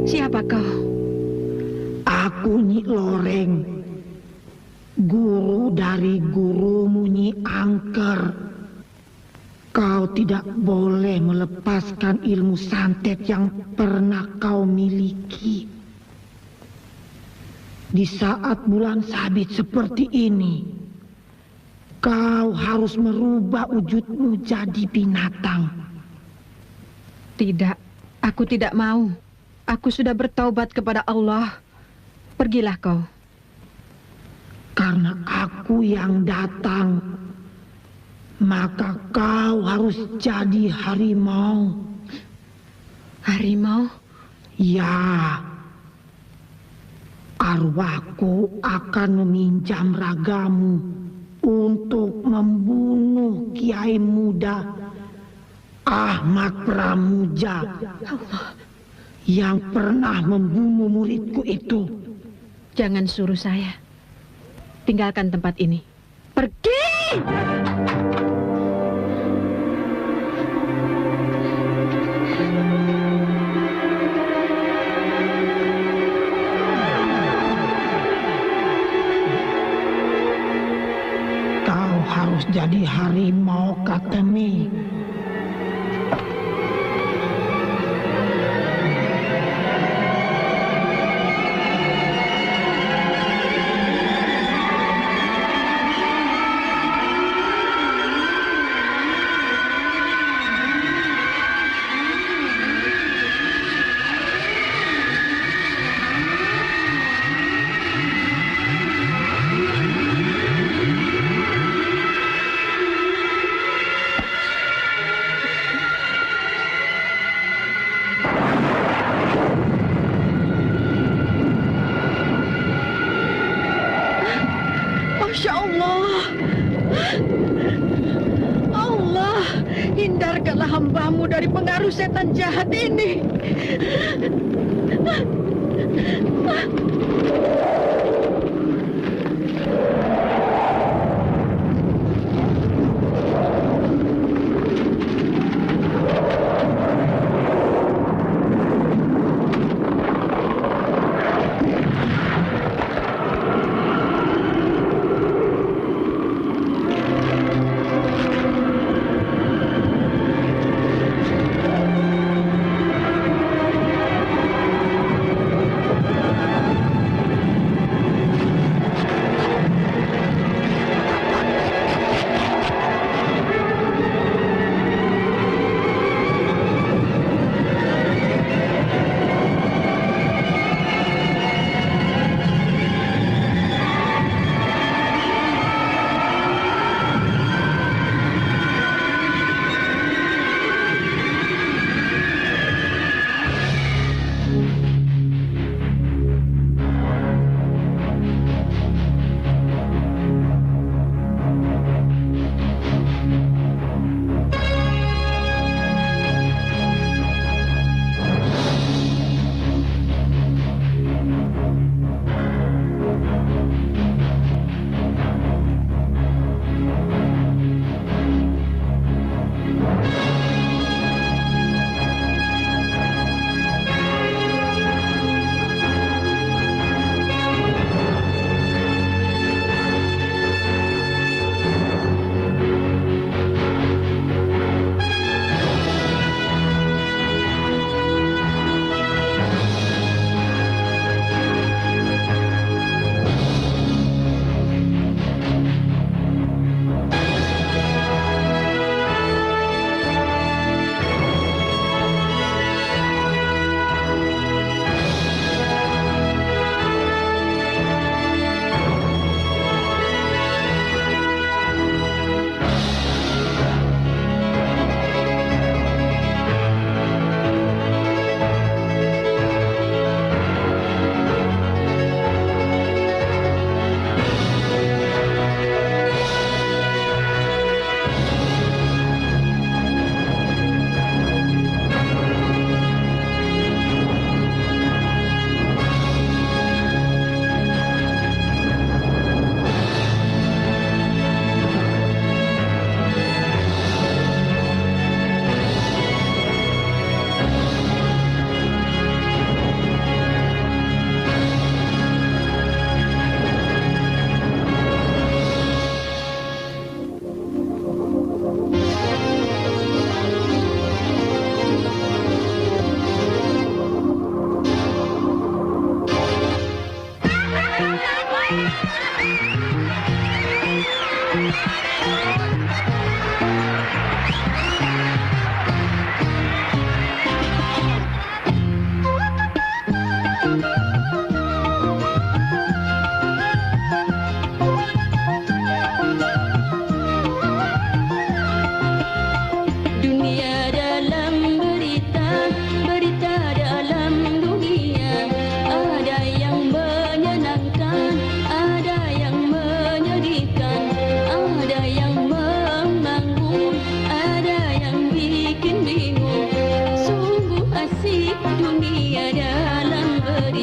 Siapa kau? Aku Nyi Loreng, guru dari gurumu Nyi Angker. Kau tidak boleh melepaskan ilmu santet yang pernah kau miliki. Di saat bulan sabit seperti ini, kau harus merubah wujudmu jadi binatang. Tidak, aku tidak mau. Aku sudah bertaubat kepada Allah. Pergilah kau. Karena aku yang datang, maka kau harus jadi harimau. Harimau? Ya, arwahku akan meminjam ragamu untuk membunuh Kiai Muda Ahmad Pramuja yang pernah membunuh muridku itu. Jangan suruh saya. Tinggalkan tempat ini. Pergi! Kau harus jadi harimau, Katemi. Masya Allah. Allah, hindarkanlah hambamu dari pengaruh setan jahat ini.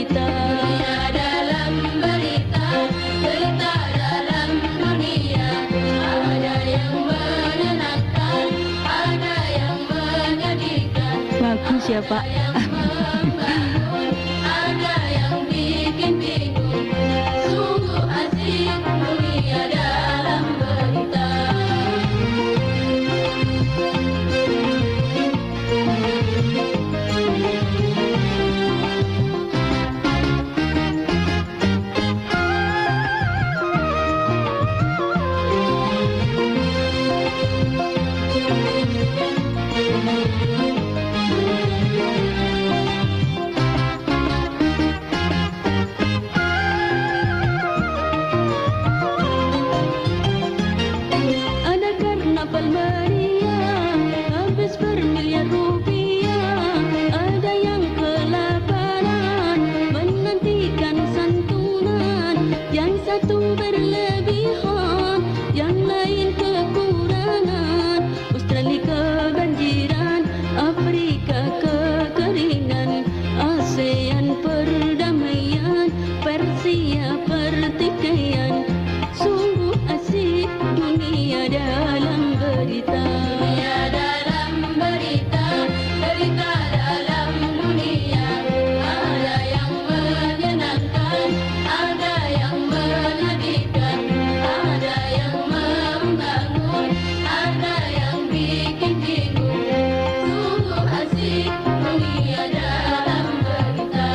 berita. Dunia dalam berita, berita dalam dunia. Ada yang menyenangkan, ada yang menyedihkan. Bagus ya Pak. Ada yang bikin bingung. Sungguh asik dunia dalam berita. Ada karnaval meriah, habis bermiliar rupiah. Ada yang kelaparan, menantikan santunan. Yang satu berlebihan, yang lain kekurangan. Australia kebanjiran, Afrika kekeringan. ASEAN perdamaian, Persia pertikaian. Sungguh asik dunia dalam berita. Dunia dalam berita, berita dalam dunia. Ada yang menyenangkan, ada yang menyedihkan. Ada yang membangun, ada yang bikin bingung. Sungguh asik dunia dalam berita.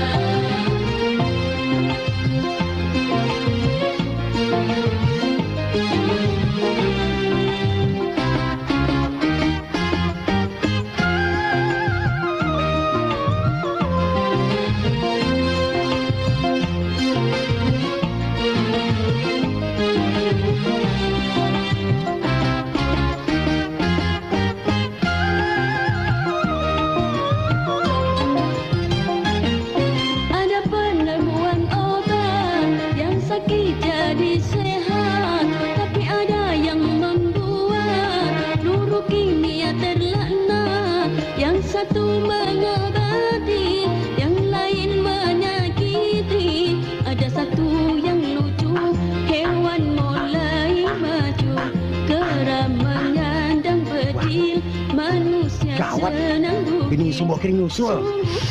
Ada penemuan obat yang sakit jadi sehat, tapi ada yang membuat peluru kimia terlaknat. Yang satu mengobati, yang lain menyakiti. Ada satu yang lucu, hewan mulai maju. Kera menyandang bedil, manusia Gawat. senang duduk. Bini si Bokir nyusul.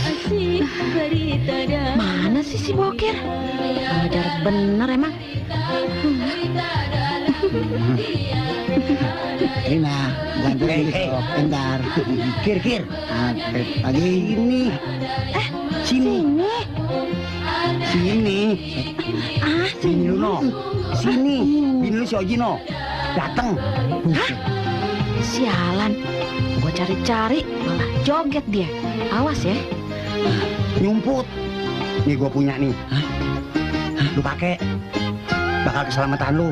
Asik berita dalam Mana sih si Bokir? Darat bener emang. Rina, bantu dikit, bentar. Kir. Lagi ini. Sini. Sini. Bini lu no. Sini. Bini lu si Ojino. Dateng. Sialan. Gua cari-cari malah joget dia. Awas ya. Nyumput. Nih gua punya nih. Lu pakai. Bakal keselamatan lu.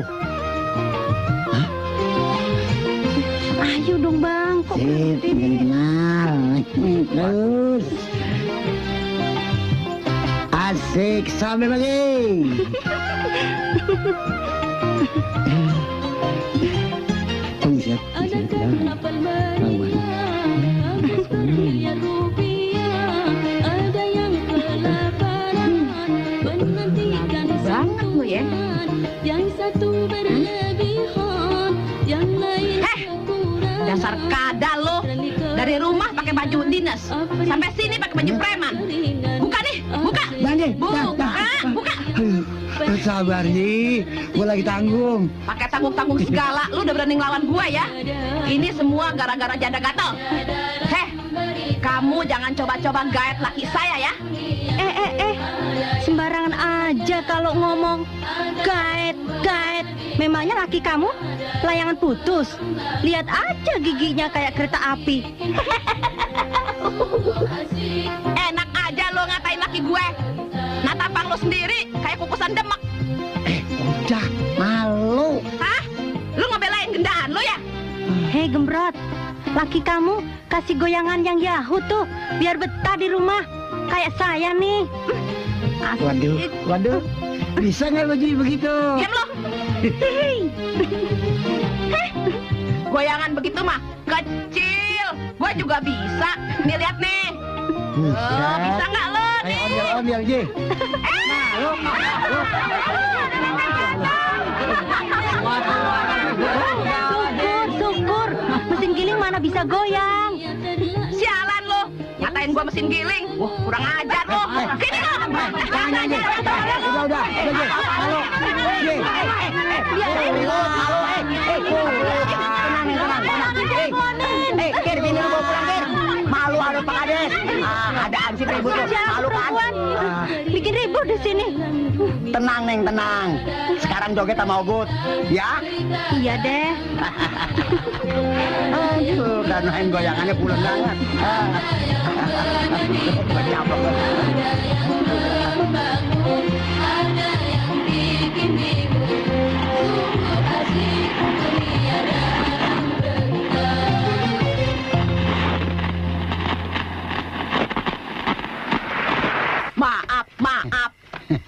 Ayo dong bang. Kok berhenti? Terus. Asik sampai lagi. Ada karnaval meriah, habis bermiliar rupiah. Ada yang kelaparan, menantikan Banget lu ya. santunan. Yang satu berlebihan, yang lain kekurangan. Dasar kadal lo. Dari rumah pakai baju dinas, sampai sini pakai baju preman. Buka nih, buka. Bang, Buka. Sabar Ji, gue lagi tanggung. Pakai tanggung-tanggung segala, lu udah berani ngelawan gua ya? Ini semua gara-gara janda gatel. Heh, kamu jangan coba-coba gaet laki saya ya. Sembarangan aja kalau ngomong. Gaet. Memangnya laki kamu layangan putus? Lihat aja giginya kayak kereta api. Enak aja lo ngatain laki gue. Nah tampang lo sendiri kayak kukusan demek. Udah, malu. Hah? Lu ngebelain gendahan lo ya? Hei Gembrot, laki kamu kasih goyangan yang Yahoo tuh, biar betah di rumah. Kayak saya nih. Asik. Waduh, bisa nggak begini begitu? Diam lo. Goyangan begitu mah kecil. Gue juga bisa. Nih lihat nih. Oh, bisa nggak lo? Ayo ondel, Ji. Syukur. Mesin giling mana bisa goyang. Sialan lo, ngatain gua mesin giling. Wah, kurang ajar lo. Sini lo. Tanya aja. Udah, Ji. Halo. Ji. Kir, bini lu bawa pulang, Kir. Malu ada Pak Kades. Ada sih ribut tuh. Malu kan? Bikin ribut di sini. Tenang, Neng, tenang. Sekarang joget sama Ogut, ya? Iya deh. Aduh, dan main goyangannya pulang banget. Bercampur. Maaf.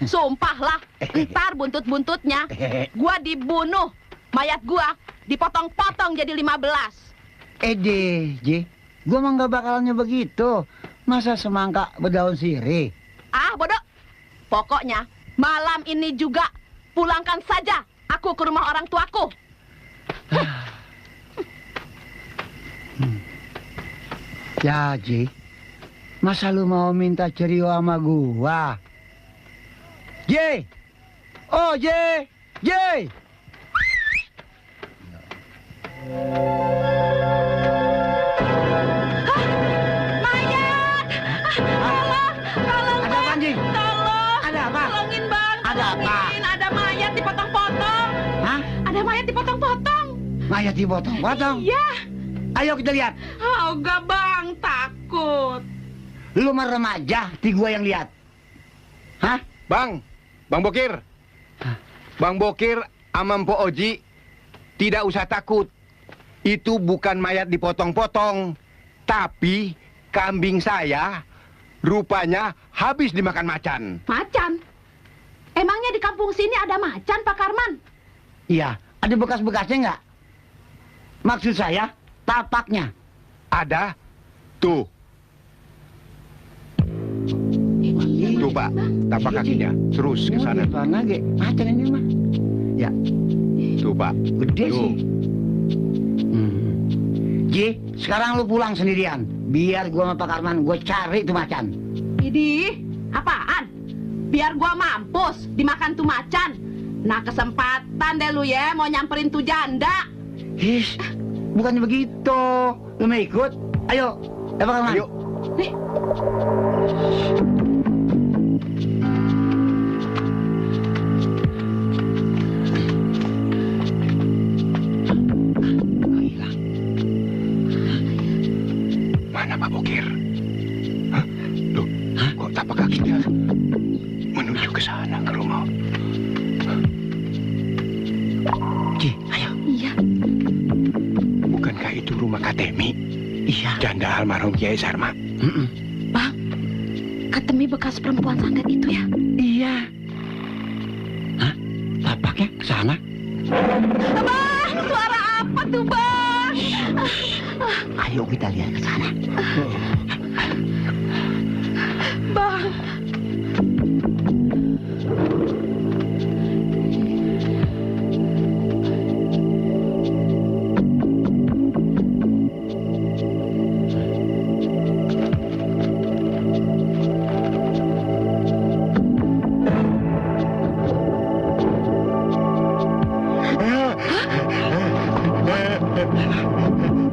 Sumpahlah, ntar buntut-buntutnya gua dibunuh. Mayat gua dipotong-potong jadi 15. Ji. Gua mah nggak bakalannya begitu. Masa semangka berdaun sirih? Ah, bodoh. Pokoknya malam ini juga pulangkan saja aku ke rumah orang tuaku. Ya, Ji. Masa lu mau minta cerio sama gua? Ji! Oh, Ji! Ji! Mayat! Tolong! Ada Bang! apa, Ji? Tolong! Ada apa? Tolongin, Bang! Ada apa? Tolongin, ada mayat dipotong-potong. Hah? Ada mayat dipotong-potong. Mayat dipotong-potong? Iya. Ayo kita lihat. Oh, enggak, Bang. Takut. Lu mah remaja, di gua yang lihat. Hah? Bang Bokir. Bang Bokir sama Mpok Oji tidak usah takut. Itu bukan mayat dipotong-potong, tapi kambing saya rupanya habis dimakan macan. Macan? Emangnya di kampung sini ada macan, Pak Karman? Iya, ada bekas-bekasnya nggak? Maksud saya, tapaknya. Ada? Tuh. Tuh, Pak, tapak kakinya terus ke sana. Mana ge? Macan ini mah. Ya, Tuh, Pak. gede Tuh. sih. Ji, sekarang lu pulang sendirian. Biar gua sama Pak Karman, gua cari tuh macan. Idih, apaan? Biar gua mampus dimakan tuh macan. Nah, kesempatan deh lu ya mau nyamperin tuh janda. His, bukannya begitu. Lu mau ikut? Ayo, ya Pak Karman. Ayo. Nih, Mana Pak Bokir? Hah? Loh, kok tapak kakinya menuju ke sana, ke rumah? Ji, ayo. Iya. Bukankah itu rumah Katemi? Iya. Janda almarhum Kiai Sarma. Bang, Katemi bekas perempuan santet itu ya? Iya. Hah? Tapaknya ke sana? Bang, suara apa tuh, Bang? Ayo kita lihat ke sana. Bang.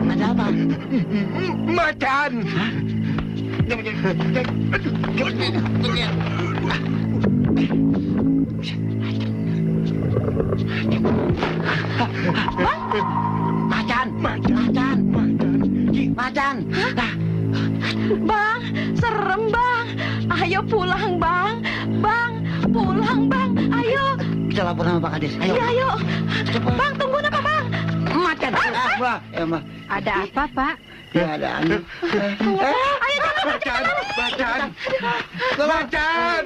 Ada apa? Macan! Macan! Macan! Ji, macan! Nah, Bang, serem, Bang. Ayo pulang, Bang. Bang, pulang, Bang. Ayo. kita lapor sama Pak Kades. Ayo. Iya, ayo. Cepat. Bang, tungguin apa, Bang? Macan! Wah, emang. Ada apa, Pak? Ya ada angin. Ayo, Macan! Macan! Macan!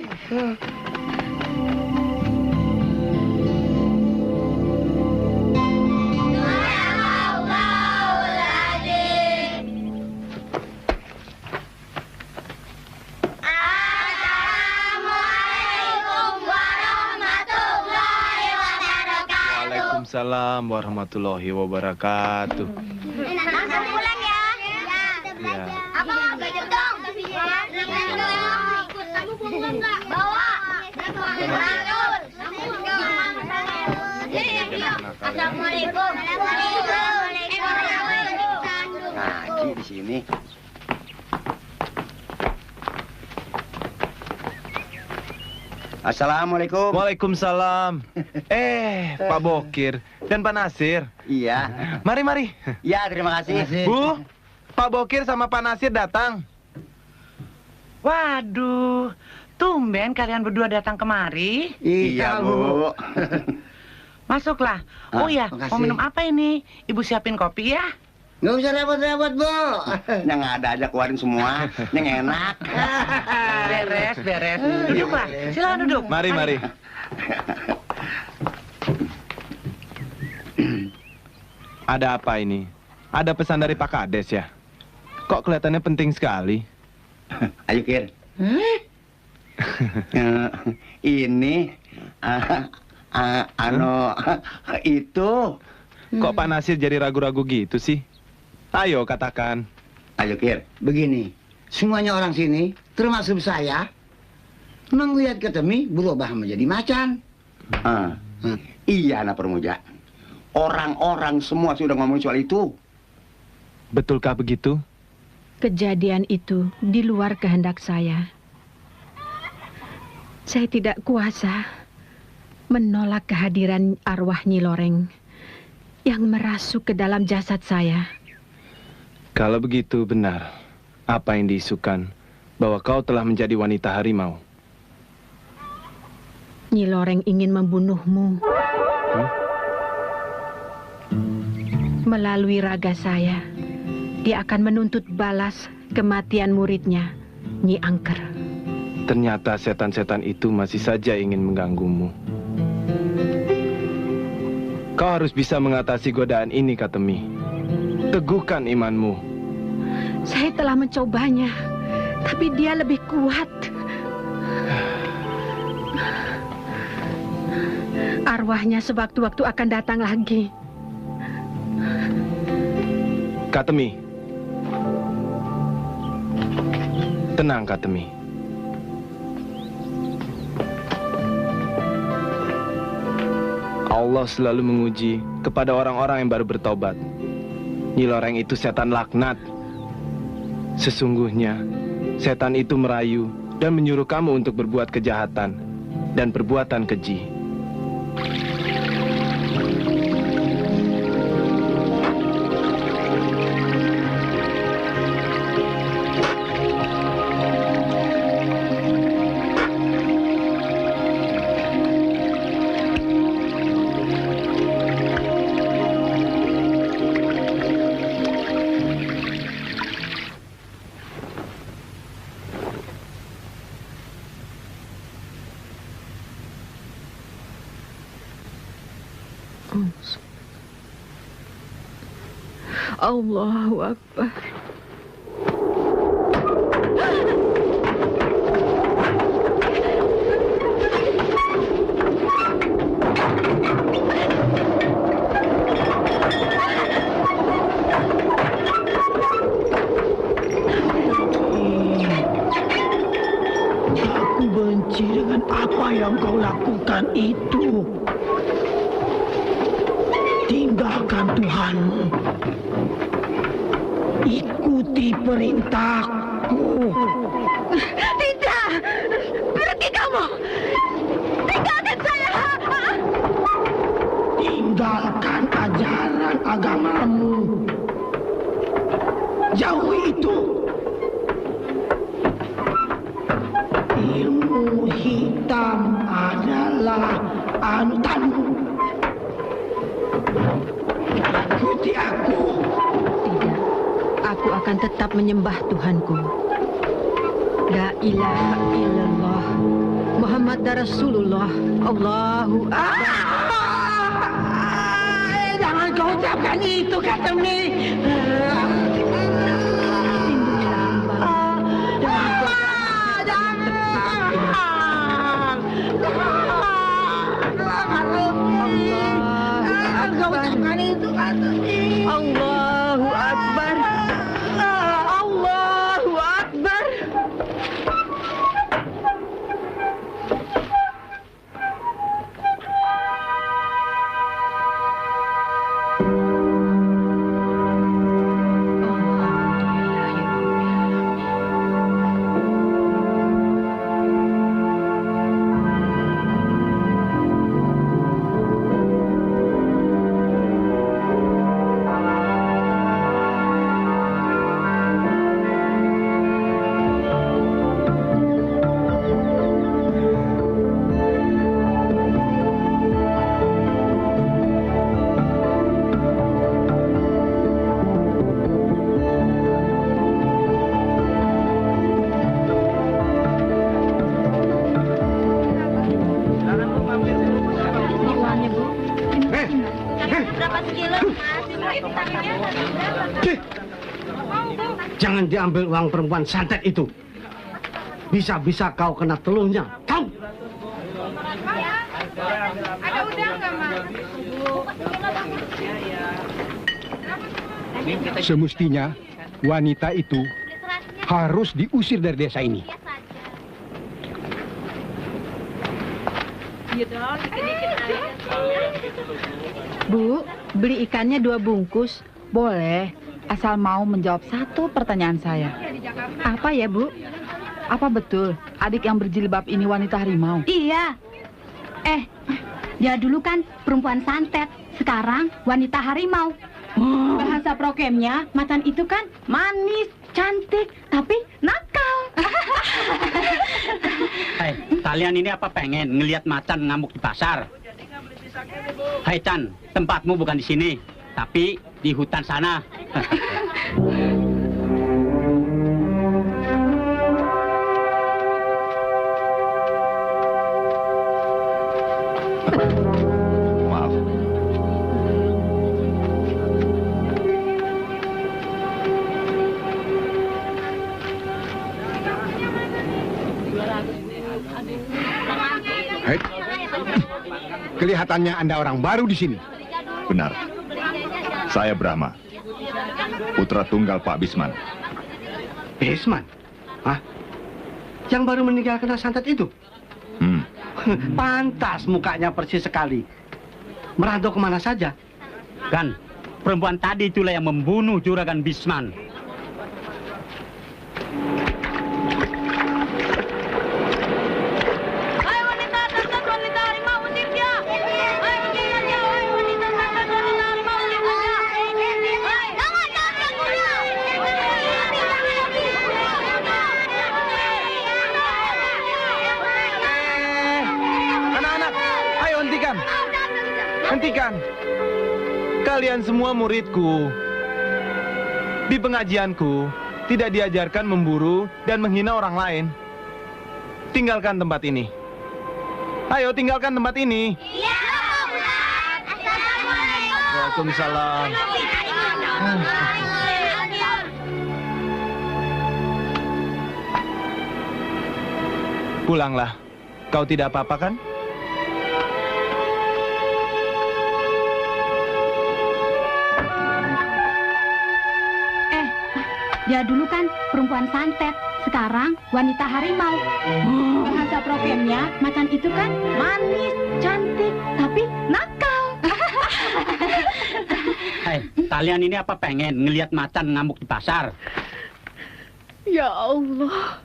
Ada Waalaikumsalam warahmatullahi wabarakatuh. Langsung pulang ya. Ya. Abang belajar dong. Kamu pulang nggak? Bawa. Assalamualaikum. Ngaji di sini. Assalamualaikum. Waalaikumsalam. Pak Bokir dan Pak Nasir. Iya. Mari. Iya, terima kasih. Bu, Pak Bokir sama Pak Nasir datang. Waduh, tumben kalian berdua datang kemari. Iya, Bu. Masuklah. Oh ya, makasih. mau minum apa ini? Ibu siapin kopi ya. Nggak usah repot-repot, Bu. Yang ada aja keluarin semua. Yang enak. Beres. Duduklah, silakan duduk. Mari. Ada apa ini? Ada pesan dari Pak Kades ya? Kok kelihatannya penting sekali? Ayo, Kir. Ini itu. Kok Pak Nasir jadi ragu-ragu gitu sih? Ayo katakan. Ayo, Kir. Begini, semuanya orang sini, termasuk saya, melihat ketemi berubah menjadi macan. Iya, anak permuja. Orang-orang semua sudah ngomong soal itu. Betulkah begitu? Kejadian itu di luar kehendak saya. Saya tidak kuasa menolak kehadiran arwah Nyi Loreng yang merasuk ke dalam jasad saya. Kalau begitu benar, apa yang diisukan bahwa kau telah menjadi wanita harimau? Nyi Loreng ingin membunuhmu. Melalui raga saya, dia akan menuntut balas kematian muridnya, Nyi Angker. Ternyata setan-setan itu masih saja ingin mengganggumu. Kau harus bisa mengatasi godaan ini, Katemi. Teguhkan imanmu. Saya telah mencobanya, tapi dia lebih kuat. Arwahnya sewaktu-waktu akan datang lagi. Katemi. Tenang, Katemi. Allah selalu menguji kepada orang-orang yang baru bertobat. Nyi Loreng itu setan laknat. Sesungguhnya, setan itu merayu dan menyuruh kamu untuk berbuat kejahatan dan perbuatan keji. Allahu Akbar. Aku benci dengan apa yang kau lakukan itu. Tinggalkan Tuhanmu. Ikuti perintahku. Tidak! Pergi kamu! Tinggalkan saya! Tinggalkan ajaran agamamu. Jauhi itu. Ilmu hitam adalah anutanmu. Ikuti aku. Tidak, aku akan tetap menyembah Tuhanku. La ilaha illallah, Muhammad Rasulullah, Allahu Akbar. Jangan kau ucapkan itu, Katemi. Lindungilah hamba dengan kuasa yang tersebut. Allahu Akbar. Jangan diambil uang perempuan santet itu. Bisa-bisa kau kena teluhnya. Tahu? Ada udang nggak, Mak? Semestinya wanita itu harus diusir dari desa ini. Bu, beli ikannya 2 bungkus. Boleh, asal mau menjawab satu pertanyaan saya. Apa ya, Bu? Apa betul adik yang berjilbab ini wanita harimau? Iya. Dia dulu kan perempuan santet, sekarang wanita harimau. Bahasa prokemnya, macan itu kan manis, cantik, tapi nakal. Hei, kalian ini apa pengen ngelihat macan ngamuk di pasar? Hai Chan, tempatmu bukan di sini, tapi di hutan sana. Maaf. Hei, kelihatannya Anda orang baru di sini. Benar. Saya Brahma, putra tunggal Pak Bisman. Bisman? Hah? Yang baru meninggal kena santet itu? Pantas mukanya persis sekali. Merantau kemana saja? Kan, perempuan tadi itulah yang membunuh Juragan Bisman. Hentikan. Kalian semua muridku. Di pengajianku, tidak diajarkan memburu dan menghina orang lain. Tinggalkan tempat ini. Ayo, tinggalkan tempat ini. Iya, Waalaikumsalam. Pulanglah. Kau tidak apa-apa kan? Dia dulu kan perempuan santet, sekarang wanita harimau. Bahasa prokemnya, macan itu kan manis, cantik, tapi nakal. Hei, kalian ini apa pengen ngelihat macan ngamuk di pasar? Ya Allah,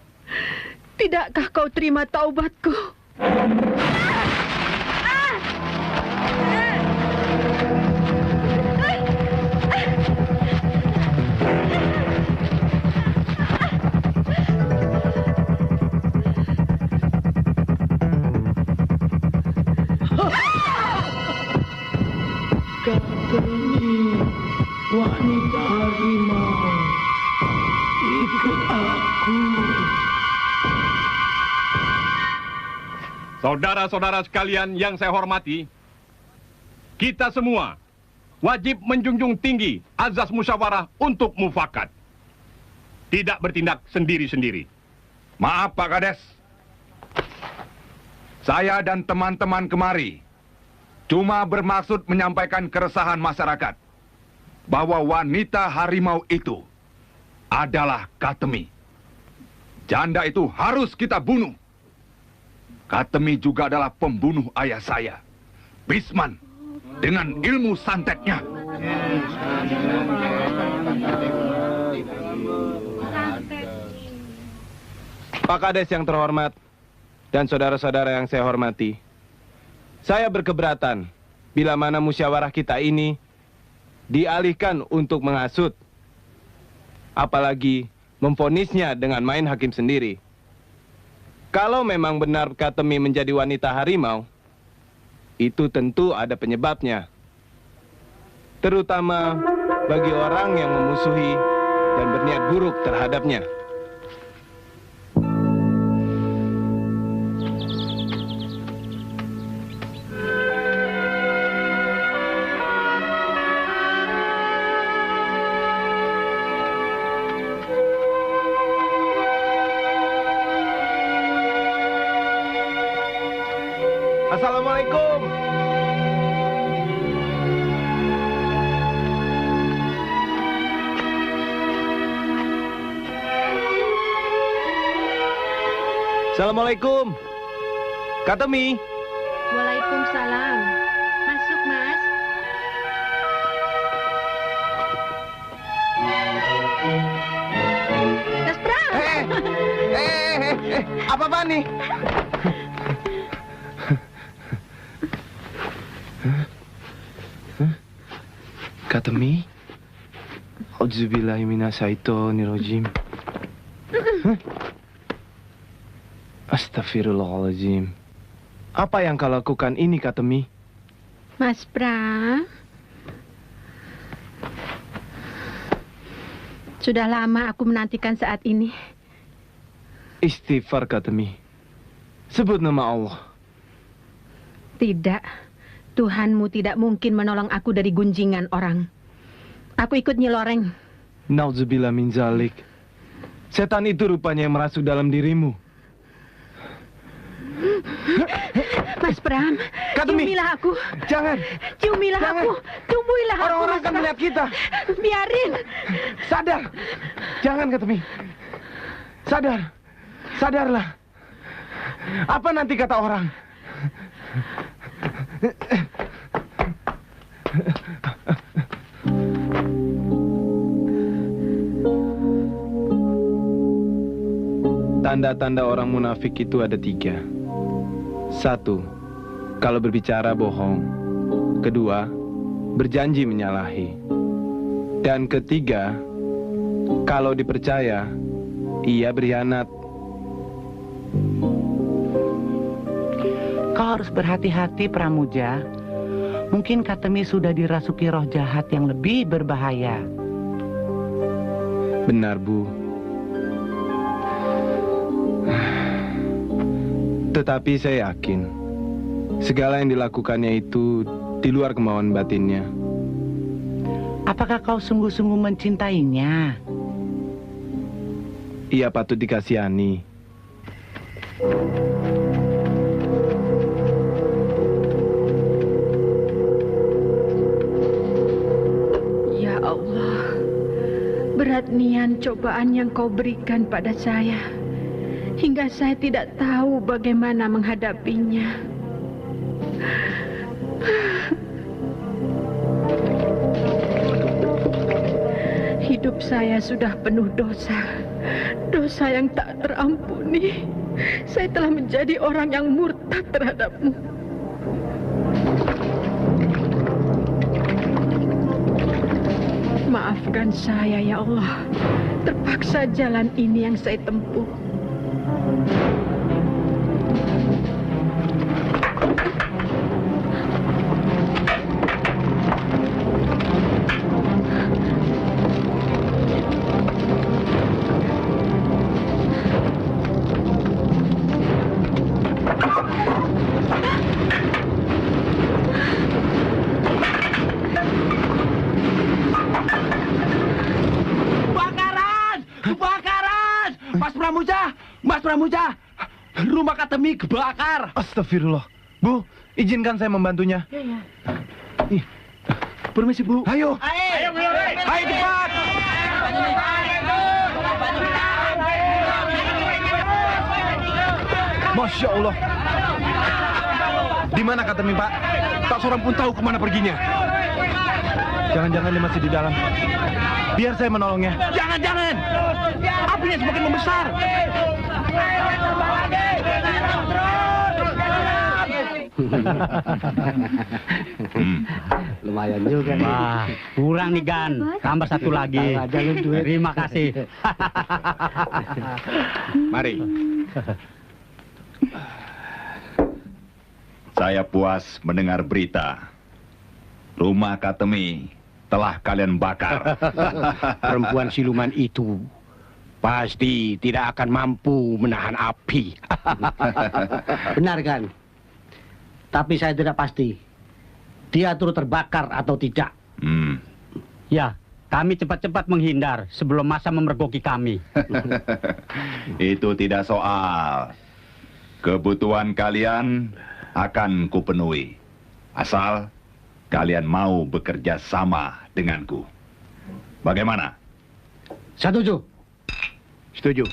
tidakkah kau terima taubatku? Katemi, wanita harimau, ikut aku. Saudara-saudara sekalian yang saya hormati, kita semua wajib menjunjung tinggi azas musyawarah untuk mufakat. Tidak bertindak sendiri-sendiri. Maaf Pak Kades. Saya dan teman-teman kemari cuma bermaksud menyampaikan keresahan masyarakat bahwa wanita harimau itu adalah Katemi. Janda itu harus kita bunuh. Katemi juga adalah pembunuh ayah saya, Bisman, dengan ilmu santetnya. Pak Kades yang terhormat dan saudara-saudara yang saya hormati, saya berkeberatan bila mana musyawarah kita ini dialihkan untuk menghasut, apalagi memvonisnya dengan main hakim sendiri. Kalau memang benar Katemi menjadi wanita harimau, itu tentu ada penyebabnya. Terutama bagi orang yang memusuhi dan berniat buruk terhadapnya. Assalamualaikum. Assalamualaikum. Kak Temi. Waalaikumsalam. Masuk, Mas. Mas Pram. Apa-apa nih? Kak Temi. Auzubillahiminasyaitonirrajim. Astagfirullahaladzim. Apa yang kau lakukan ini, Kak Temi? Mas Pram. Sudah lama aku menantikan saat ini. Istighfar, Kak Temi. Sebut nama Allah. Tidak. Tuhanmu tidak mungkin menolong aku dari gunjingan orang. Aku ikut Nyi Loreng. Nauzubillah min zalik. Setan itu rupanya yang merasuk dalam dirimu. Mas Pram, ciumilah aku. Jangan. Ciumilah aku. Tumbuhilah aku. Orang-orang akan melihat kita. Biarin. Sadar. Jangan, Kak Temi. Sadar. Sadarlah. Apa nanti kata orang? Tanda-tanda orang munafik itu ada 3. 1. Kalau berbicara bohong. 2. Berjanji menyalahi. Dan 3. Kalau dipercaya, ia berkhianat. Kau harus berhati-hati, Pramuja. Mungkin Kak Temi sudah dirasuki roh jahat yang lebih berbahaya. Benar, Bu. Tetapi saya yakin segala yang dilakukannya itu di luar kemauan batinnya. Apakah kau sungguh-sungguh mencintainya? Ia patut dikasihani. Ya Allah, berat nian cobaan yang kau berikan pada saya. Hingga saya tidak tahu bagaimana menghadapinya. Hidup saya sudah penuh dosa. Dosa yang tak terampuni. Saya telah menjadi orang yang murtad terhadapmu. Maafkan saya, ya Allah. Terpaksa jalan ini yang saya tempuh. Mas Pramuja, rumah Kak Temi kebakar. Astagfirullah. Bu, izinkan saya membantunya. Iya. Permisi, Bu. Ayo. Ayo, Ayo cepat. Masya Allah. Di mana Kak Temi, Pak? Tak seorang pun tahu kemana perginya. Jangan-jangan dia masih di dalam. Biar saya menolongnya. Jangan. Apinya semakin membesar. Lumayan juga nih. Wah, kurang nih Gan. Tambah satu lagi. Terima kasih. Mari. Saya puas mendengar berita. Rumah Kak Temi telah kalian bakar. Perempuan siluman itu pasti tidak akan mampu menahan api. Benar kan? Tapi saya tidak pasti dia turut terbakar atau tidak. Ya, kami cepat-cepat menghindar sebelum masa memergoki kami. Itu tidak soal. Kebutuhan kalian akan kupenuhi. Asal kalian mau bekerja sama denganku. Bagaimana? Setuju. Setuju.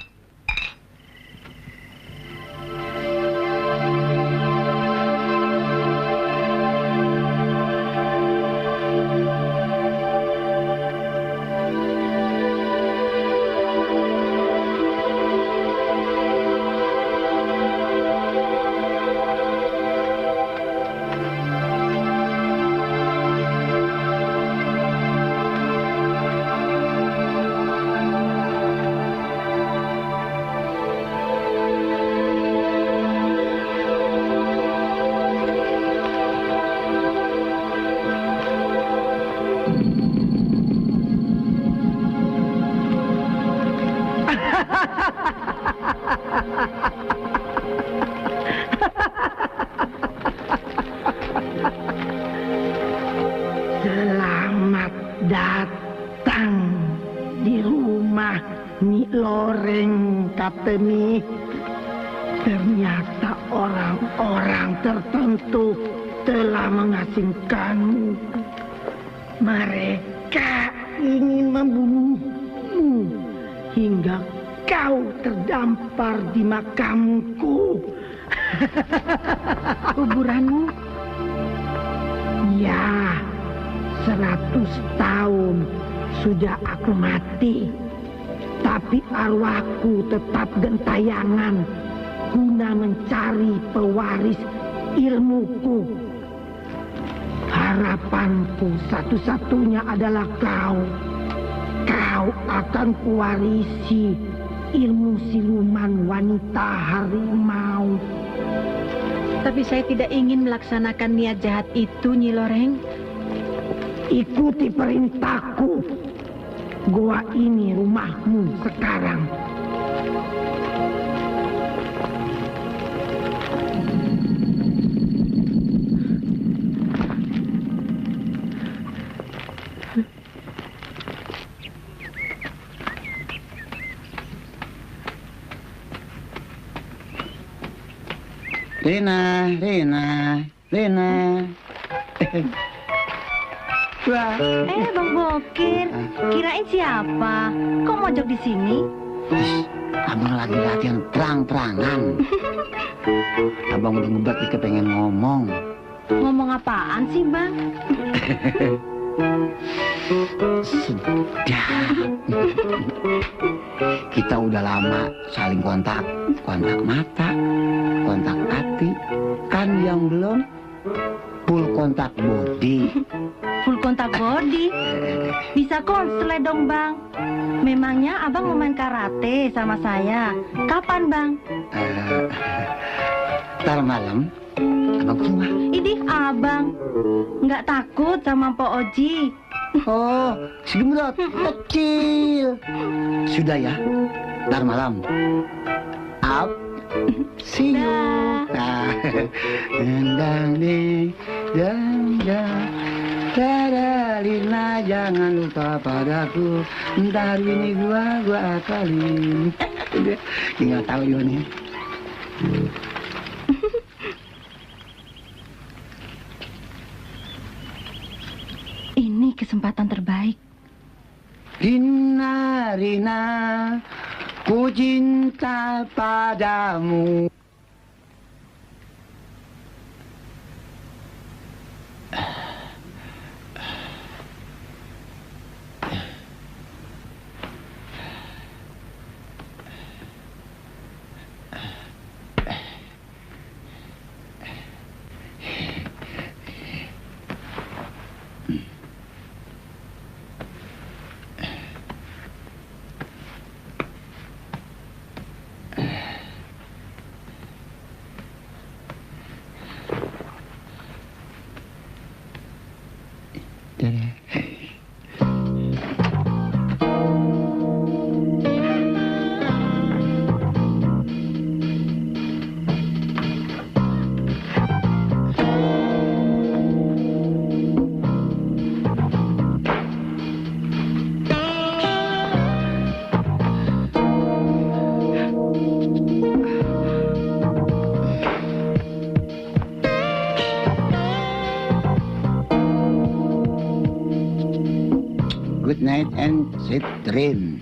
Selamat datang di rumah Nyi Loreng, Katemi. Ternyata orang-orang tertentu telah mengasingkanmu. Mereka ingin membunuhmu hingga kau terdampar di makamku. Kuburanmu? Ya, 100 tahun sudah aku mati. Tapi arwahku tetap gentayangan guna mencari pewaris ilmuku. Harapanku satu-satunya adalah kau. Kau akan kuwarisi ilmu siluman wanita harimau. Tapi saya tidak ingin melaksanakan niat jahat itu, Nyi Loreng. Ikuti perintahku. Gua ini rumahmu sekarang. Rena. Wah. Bang Bokir, kirain siapa? Kok mojok di sini? Abang lagi latihan perang-perangan. Abang udah ngebet kepengen ngomong. Ngomong apaan sih, Bang? Sudah. Kita udah lama saling kontak mata, kontak hati. Kan yang belum full kontak body. Full kontak body? Bisa konslet dong, Bang. Memangnya Abang mau main karate sama saya? Kapan, Bang? Ntar malam, Abang ke rumah. Idih, Abang. Nggak takut sama Mpok Oji? Oh, si Gemrot, kecil. Sudah ya, ntar malam. Up, see you. Endang nih, Lina, jangan lupa padaku. Ntar ini gua akalin. Tinggal tahu yo nih. Ini kesempatan terbaik. Rina, ku cinta padamu. Good night and sweet dream.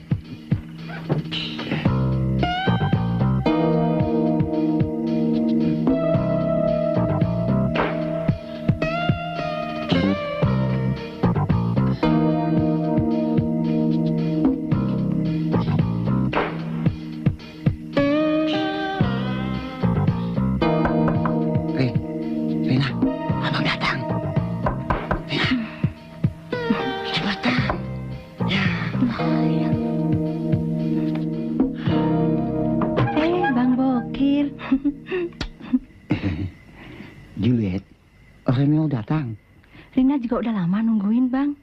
Juliet, Romeo datang. Rina juga udah lama nungguin, Bang.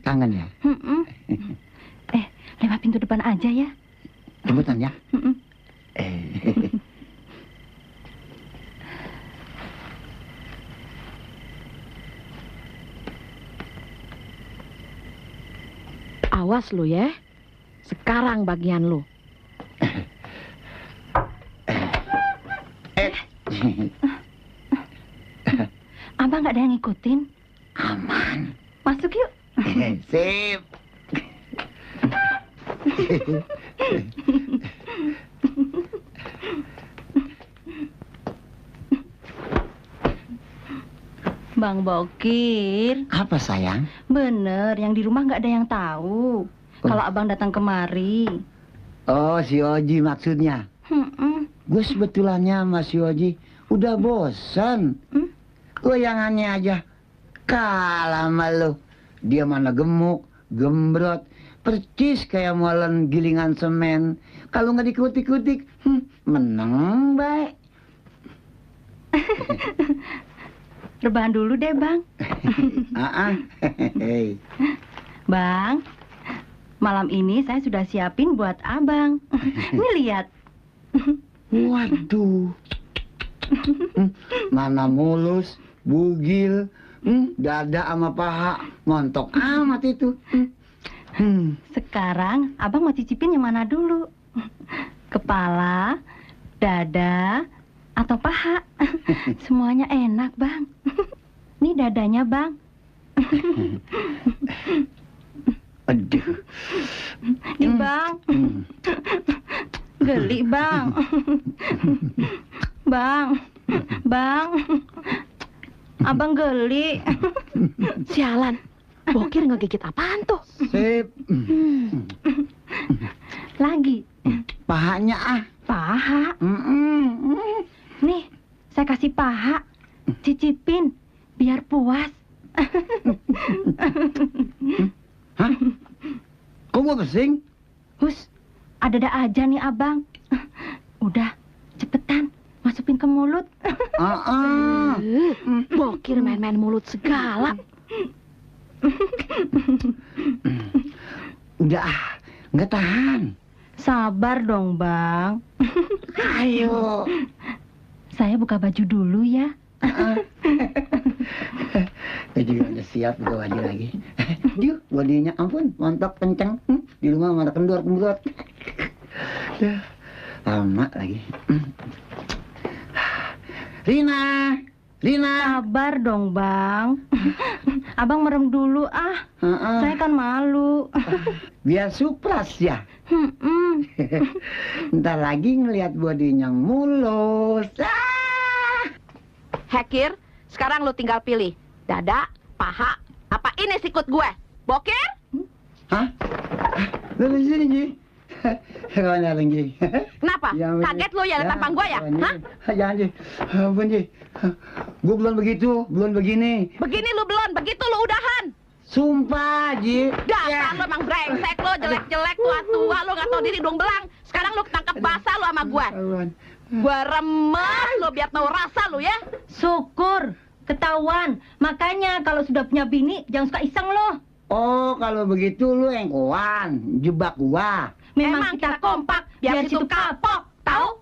Kangen ya? Lewat pintu depan aja ya. Jemputan ya? Awas lu ya. Sekarang bagian lu. Abang nggak ada yang ngikutin? Aman. Masuk yuk. Sip. Bang Bokir. Apa sayang? Bener, yang di rumah nggak ada yang tahu. Kalau abang datang kemari. Oh, si Oji maksudnya. Gue sebetulannya sama si Oji udah bosan. Goyangannya aja kalah sama lo. Dia mana gemuk, gembrot, percis kayak molen gilingan semen. Kalau nggak dikutik-kutik, menang baik. Rebahan dulu deh, Bang. Bang, malam ini saya sudah siapin buat abang. Ini lihat. Waduh. Mana mulus, bugil, dada sama paha, montok amat itu. Sekarang abang mau cicipin yang mana dulu? Kepala, dada, atau paha? Semuanya enak, Bang. Nih dadanya, Bang. Aduh. Nih, Bang. Geli, Bang. Bang. Abang geli. Sialan. Bokir ngegigit apaan tuh? Sip. Lagi. Pahanya ah. Paha. Nih, saya kasih paha. Cicipin, biar puas. Hah? Kok mau pesing? Hus, ada-ada aja nih abang. Udah, cepetan, masukin ke mulut. Bokir main-main mulut segala. Udah, nggak tahan. Sabar dong, Bang. Ayo. Saya buka baju dulu ya. Saya juga udah siap buka baju lagi. Yuk, bodinya ampun, mantap kenceng. Di rumah mana kendor-kendor. Lama lagi. Rina. Sabar dong, Bang. Abang merem dulu ah. Saya kan malu. Biar supras ya. Ntar lagi ngelihat bodinya mulus. Hekir, sekarang lu tinggal pilih. Dada, paha, apa ini sikut gue? Bokir? Hah? Lu di sini, Ji. Kemana, Ji? Kenapa? Kaget lu ya tampang gue ya? Hah? Jangan, Ji. Ampun, Ji. Gue belum begitu, belum begini. Begini lu belum, begitu lu udahan. Sumpah, Ji. Dasar lu emang brengsek lu, jelek-jelek, tua-tua, lu gak tau diri dong belang. Sekarang lu ketangkep basah lu sama gue. Gue remes lu biar tahu rasa lu ya. Syukur, ketahuan. Makanya kalau sudah punya bini, jangan suka iseng lo. Oh, kalau begitu lu engkoan, jebak gua. Memang kita kompak, biar situ kapok, tahu?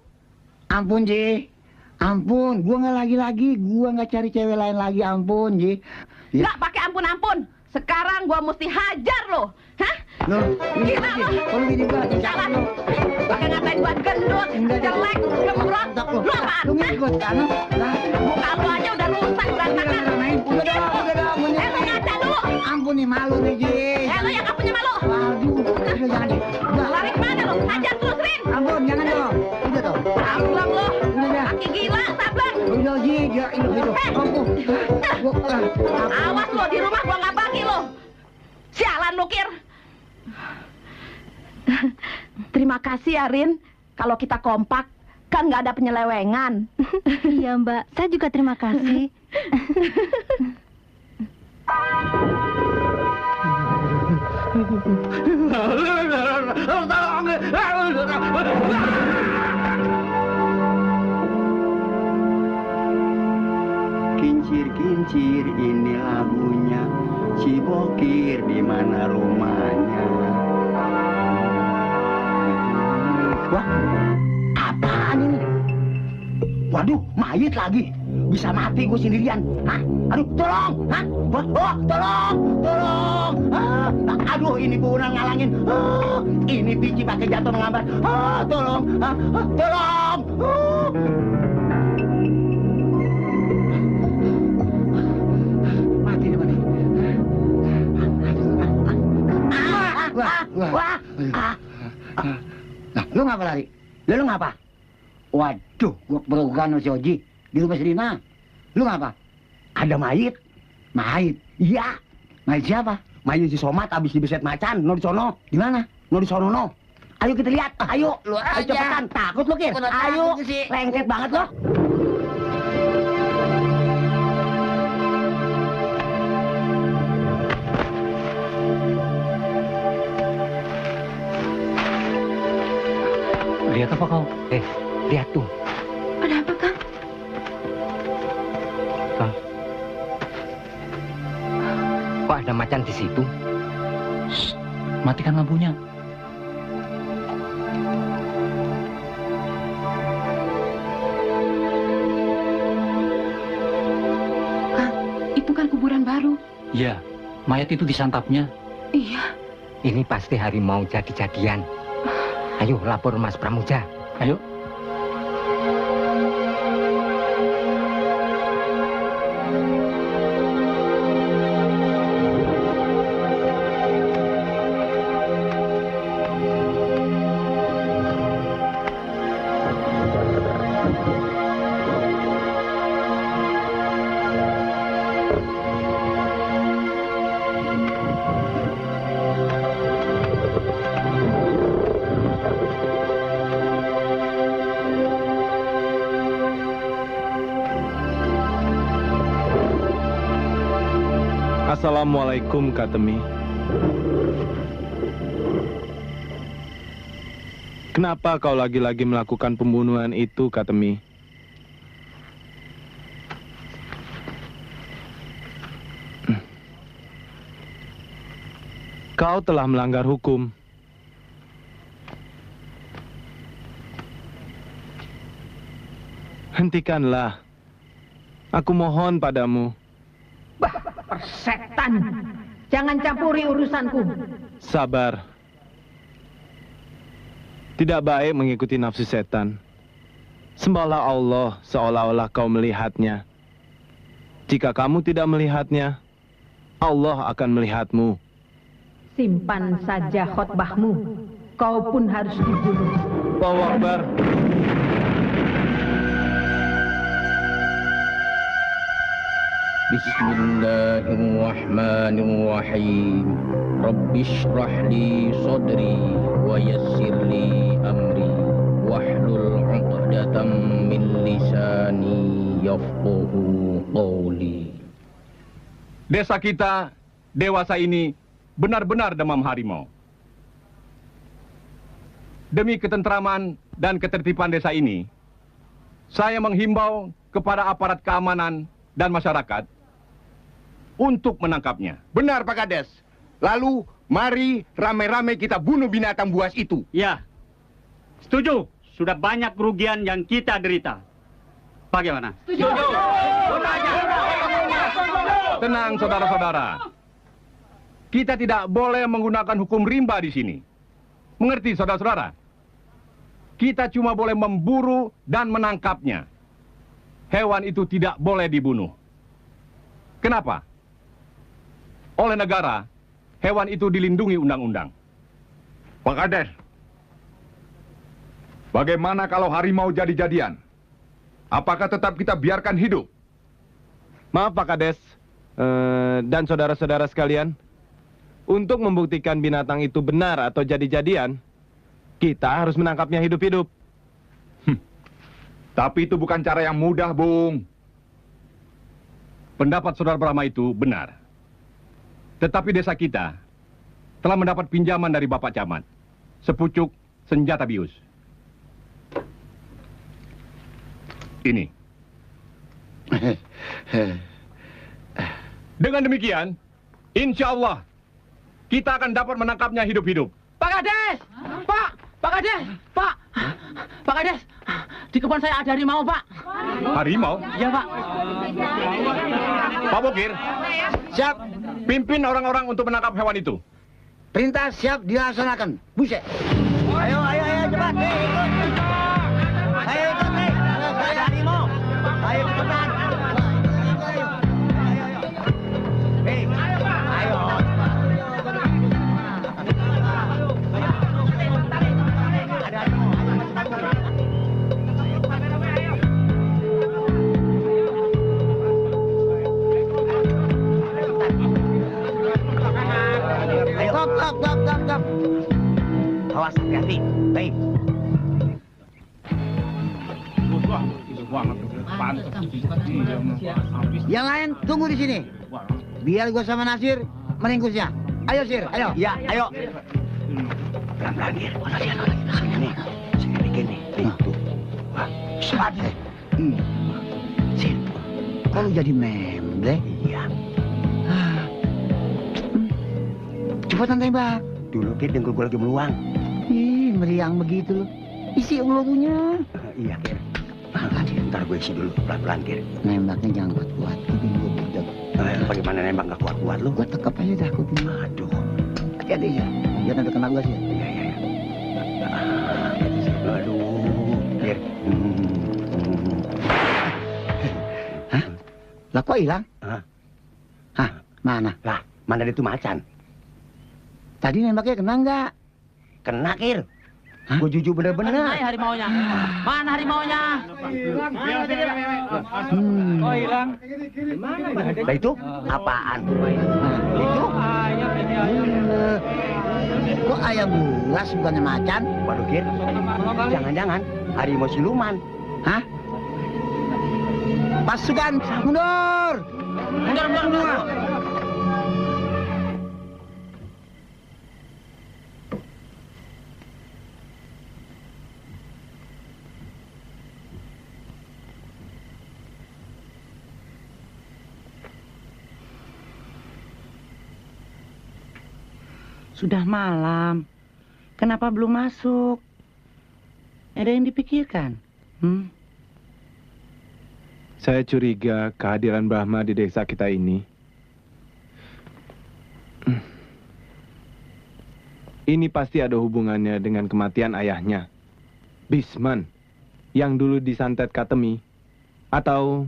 Ampun, Ji. Ampun, gua nggak lagi-lagi, gua nggak cari cewek lain lagi, ampun, Ji. Nggak pakai ampun-ampun. Sekarang gua mesti hajar lo. Hah? Loh, gila lo. Kalau gini gua jalan lo. Pakai ngatain gua gendut, jelek, gembrot. Lu apaan? Lu ngikut kan? Muka lu aja udah rusak, berantakan. Udah dah, lu ngaca dulu. Ampun nih, malu nih, Ji. Lu yang gak punya Yoji, ya ilah. Awas lo, di rumah gua nggak bagi lo. Sialan lo, Kir. Terima kasih, Arin. Kalau kita kompak, kan nggak ada penyelewengan. Iya, Mbak. Saya juga terima kasih. Kincir-kincir ini lagunya, si Bokir di mana rumahnya? Wah, apaan ini? Waduh, mayit lagi. Bisa mati gue sendirian. Hah? Aduh, tolong! Hah? Oh, tolong! Tolong! Aduh, ini kurang ngalangin. Ini biji pakai jatuh mengambar. Tolong! Tolong! Mati dia, mati. Wah! Nah, lu ngapa lari? Lu ngapa? Waduh, gua keberugan sama si Oji di rumah si Rina. Lu ngapa? Ada mayit. Mayit? Iya. Mayit siapa? Mayit si Somat habis dibeset macan. No di sono. Di mana? No di sono, no. Ayo kita lihat. Ayo. Lu Ayo aja. cepetan. Takut lu, Kir. Ayo. Lengket banget lo. Lihat apa kau? Lihat tuh. Ada apa, Kang? Kok ada macan di situ? Matikan lampunya. Kang, itu kan kuburan baru. Iya, mayat itu disantapnya. Iya. Ini pasti harimau jadi-jadian. Ayo lapor Mas Pramuja. Ayo. Assalamualaikum, Kak Temi. Kenapa kau lagi-lagi melakukan pembunuhan itu, Kak Temi? Kau telah melanggar hukum. Hentikanlah. Aku mohon padamu. Persetan. Jangan campuri urusanku. Sabar. Tidak baik mengikuti nafsu setan. Sembahlah Allah seolah-olah kau melihatnya. Jika kamu tidak melihatnya, Allah akan melihatmu. Simpan saja khotbahmu. Kau pun harus dibunuh. Allahu Akbar. Bismillahirrahmanirrahim. Rabbi shrah li sadri wa yassir li amri wahlul 'uqdatam min lisani yafqahu qawli. Desa kita, dewasa ini benar-benar demam harimau. Demi ketentraman dan ketertiban desa ini, saya menghimbau kepada aparat keamanan dan masyarakat untuk menangkapnya. Benar, Pak Kades. Lalu, mari rame-rame kita bunuh binatang buas itu. Ya, setuju. Sudah banyak kerugian yang kita derita. Bagaimana? Setuju. Tenang, saudara-saudara. Kita tidak boleh menggunakan hukum rimba di sini. Mengerti, saudara-saudara? Kita cuma boleh memburu dan menangkapnya. Hewan itu tidak boleh dibunuh. Kenapa? Oleh negara, hewan itu dilindungi undang-undang. Pak Kades, bagaimana kalau harimau jadi-jadian? Apakah tetap kita biarkan hidup? Maaf Pak Kades dan saudara-saudara sekalian, untuk membuktikan binatang itu benar atau jadi-jadian, kita harus menangkapnya hidup-hidup. Tapi itu bukan cara yang mudah, Bung. Pendapat Saudara Brahma itu benar. Tetapi desa kita telah mendapat pinjaman dari Bapak Camat, sepucuk senjata bius. Ini. Dengan demikian, insya Allah kita akan dapat menangkapnya hidup-hidup. Pak Kades! Pak Kades! Pak Kades! Di kebun saya ada harimau, Pak. Harimau? Iya, Pak. Pak Bokir. Siap. Pimpin orang-orang untuk menangkap hewan itu. Perintah siap dilaksanakan. Buset. Ayo, cepat. Ikut. Ayo, ikut, nih. Ada harimau. Ayo, cepetan. Stop. Awas, hati-hati. Baik. Yang lain tunggu di sini. Biar gua sama Nasir meringkusnya. Ayo, Sir. Ayo. Ya, ayo. Pelan-pelan, Gir. Sini. Sini, gini. Tuh. Wah, cepat deh. Sir, kok lu jadi membleh? Iya. Cepetan tembak. Dulu, Gir, dengkul gua lagi meluang. Ih, meriang begitu lu. Isi ulunya. Iya, Gir. Ntar gue isi dulu, pelan-pelan, Gir. Nembaknya jangan kuat-kuat. Kuping gua budak. Bagaimana nembak nggak kuat-kuat lu? Gua tekap aja dah kuping. Aduh. Hati-hati ya. Jangan ada kena gua sih. Iya. Aduh, Gir. Hah? Lah kok hilang? Hah? Mana? Lah, mana itu macan? Tadi nembaknya kena nggak? Kena, Gir. Gue jujur bener-bener. Mana harimaunya? Mana harimaunya? Oh, hilang. Nah, itu apaan? Itu? Kok ayam bulas bukannya macan? Waduh, Gir. Jangan-jangan harimau siluman. Hah? Pasukan mundur! Mundur! Sudah malam. Kenapa belum masuk? Ada yang dipikirkan? Saya curiga kehadiran Brahma di desa kita ini. Ini pasti ada hubungannya dengan kematian ayahnya, Bisman, yang dulu disantet Katemi. Atau...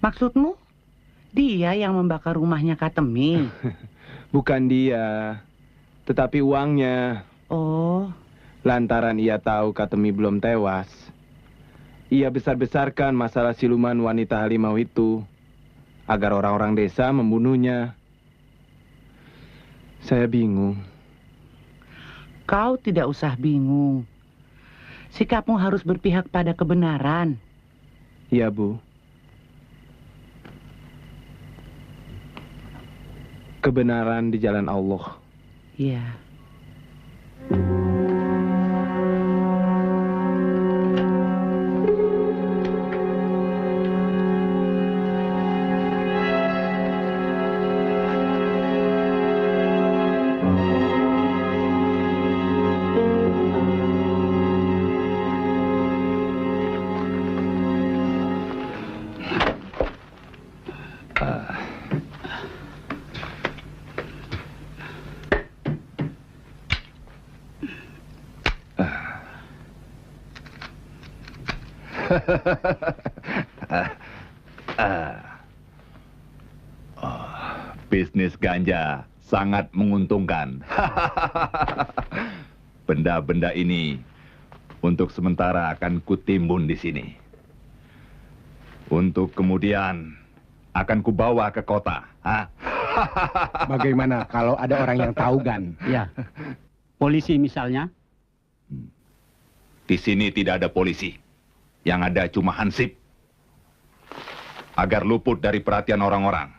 Maksudmu? Dia yang membakar rumahnya Katemi? Bukan dia, tetapi uangnya. Oh. Lantaran ia tahu Katemi belum tewas, ia besar-besarkan masalah siluman wanita harimau itu, agar orang-orang desa membunuhnya. Saya bingung. Kau tidak usah bingung. Sikapmu harus berpihak pada kebenaran. Iya, Bu. Kebenaran di jalan Allah. Iya. Bisnis ganja sangat menguntungkan. Benda-benda ini untuk sementara akan kutimbun di sini. Untuk kemudian akan kubawa ke kota. Bagaimana kalau ada orang yang tahu, Gan? Ya. Polisi misalnya? Di sini tidak ada polisi. Yang ada cuma Hansip. Agar luput dari perhatian orang-orang,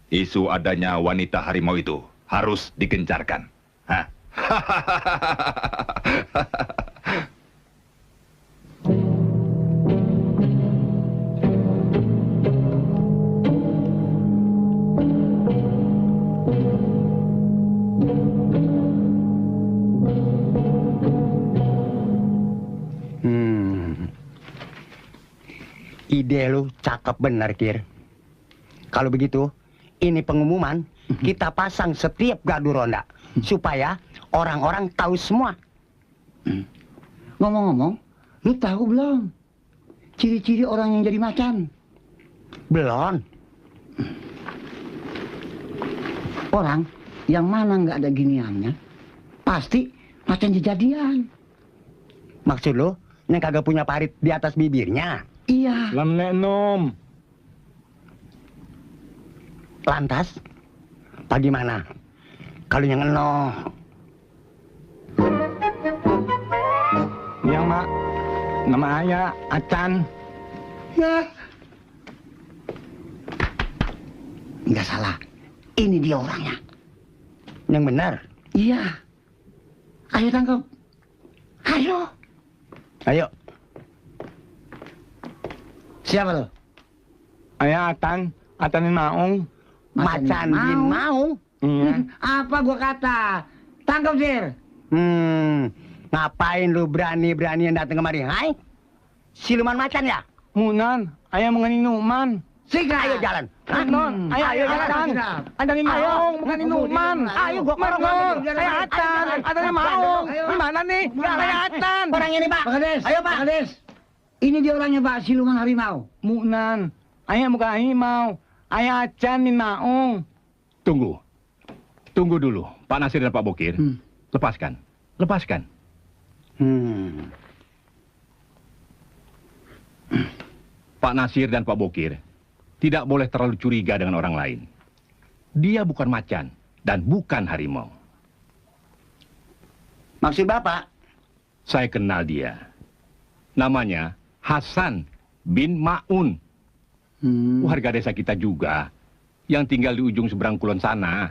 isu adanya wanita harimau itu harus digencarkan. Ide lu cakep benar, Kir. Kalau begitu, ini pengumuman kita pasang setiap gardu ronda supaya orang-orang tahu semua. Ngomong-ngomong, lu tahu belum ciri-ciri orang yang jadi macan? Belum. Orang yang mana nggak ada giniannya, pasti macan jejadian. Maksud lu, yang kagak punya parit di atas bibirnya? Iya. Nom. Lantas, bagaimana kalau yang eno? Yang mak, nama ayah Acan. Ya. Nggak salah. Ini dia orangnya. Yang benar? Iya. Ayo tangkap. Ayo. Ayo. Siapa lo? Ayah Atanin Maung. Macan bin Maung? Iya. Apa gua kata? Tangkap, Sir. Ngapain lu berani-beranian datang kemari? Hai? Siluman macan ya? Munan, ayah mengenai Numan. Sikat. Ayo jalan. Non, ayo jalan. Atanin Maung, mengenai Numan. Ayo gua korong. Ayah Atanin Maung. Gimana nih? Ayah Atan. Orang ini, Pak. Pak Kades. Ayo, Pak. Pak Kades. Ini dia orangnya, Pak, siluman harimau. Munan, ayah bukan harimau. Ayah Acan min Maung. Tunggu. Tunggu dulu, Pak Nasir dan Pak Bokir. Lepaskan. Lepaskan. Pak Nasir dan Pak Bokir tidak boleh terlalu curiga dengan orang lain. Dia bukan macan dan bukan harimau. Maksud Bapak? Saya kenal dia. Namanya Hasan bin Ma'un. Warga desa kita juga yang tinggal di ujung seberang kulon sana.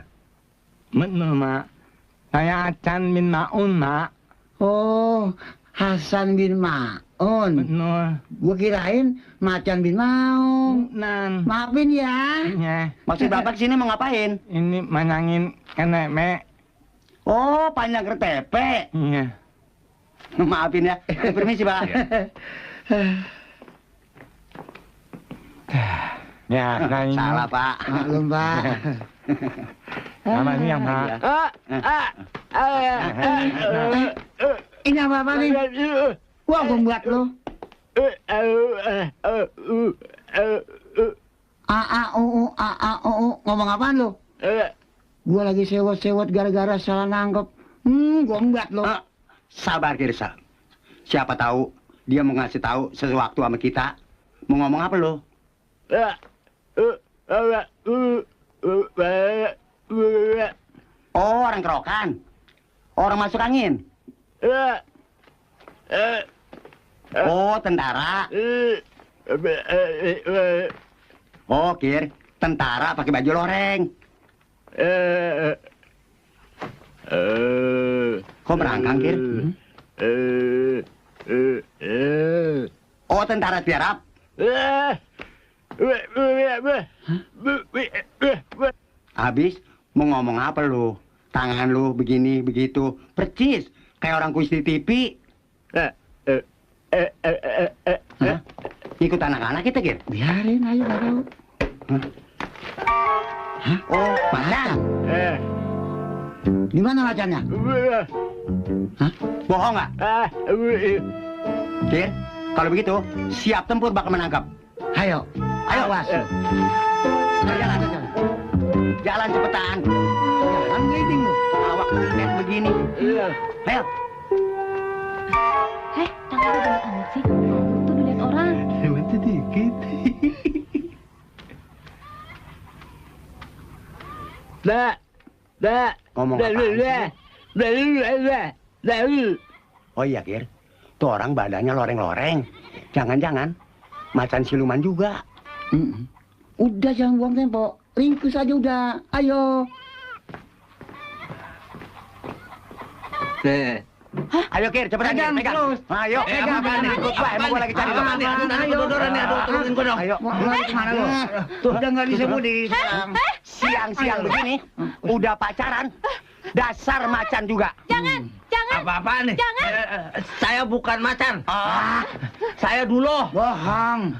Benar, Mak. Saya Acan bin Ma'un, Mak. Oh, Hasan bin Ma'un. Benar. Gua kirain Macan bin Maung. Nan. Maafin ya. Iya. Maksud Bapak kesini mau ngapain? Ini manangin enek, Oh, panjang kertepe. Iya. Maafin ya. Permisi, Pak. Ya, nah ini. Salah, Pak. Maklum, Pak. Sama ini yang Pak. Ini apa nih? Wah, gua buat lo. Ngomong apaan lo? Gua lagi sewot-sewot gara-gara salah nangkep. Gua buat lo. Sabar, Kirsa. Siapa tahu dia mau ngasih tahu sesuatu sama kita. Mau ngomong apa lo? Oh, orang kerokan. Orang masuk angin. Oh, tentara. Oh, Kir, tentara pakai baju loreng. Kok merangkang, Kir? Oh, tentara tiarap. Habis, mau ngomong apa lu? Tangan lu begini, begitu. Percis, kayak orang kuis di TV. Ikut anak-anak kita, Kir? Biarin aja, gak tahu. Hah? Oh, macan. Di mana macannya? Hah? Bohong nggak? Kir, kalau begitu, siap tempur bakal menangkap. Ayo, Awas. Jalan. Jalan cepetan. Jalan ngiding lu. Awak kayak begini. Ayo. Tangan udah amat sih. Tuh dilihat orang. Hewan sedikit. Ngomong Oh iya, Kir. Tuh orang badannya loreng-loreng. Jangan-jangan macan siluman juga. Udah jangan buang tempo. Ringkus aja udah. Ayo. Ayo, Kir, cepetan, Kir, pegang. Ayo, pegang. Ikut gua, emang gua lagi cari teman. Ayo, turunin gua dong. Ayo, mau kemana lu? Tuh, udah nggak disebut. Siang-siang begini, udah pacaran. Dasar macan juga. Jangan. Apa-apaan nih? Jangan. Saya bukan macan. Saya dulu. Bohong.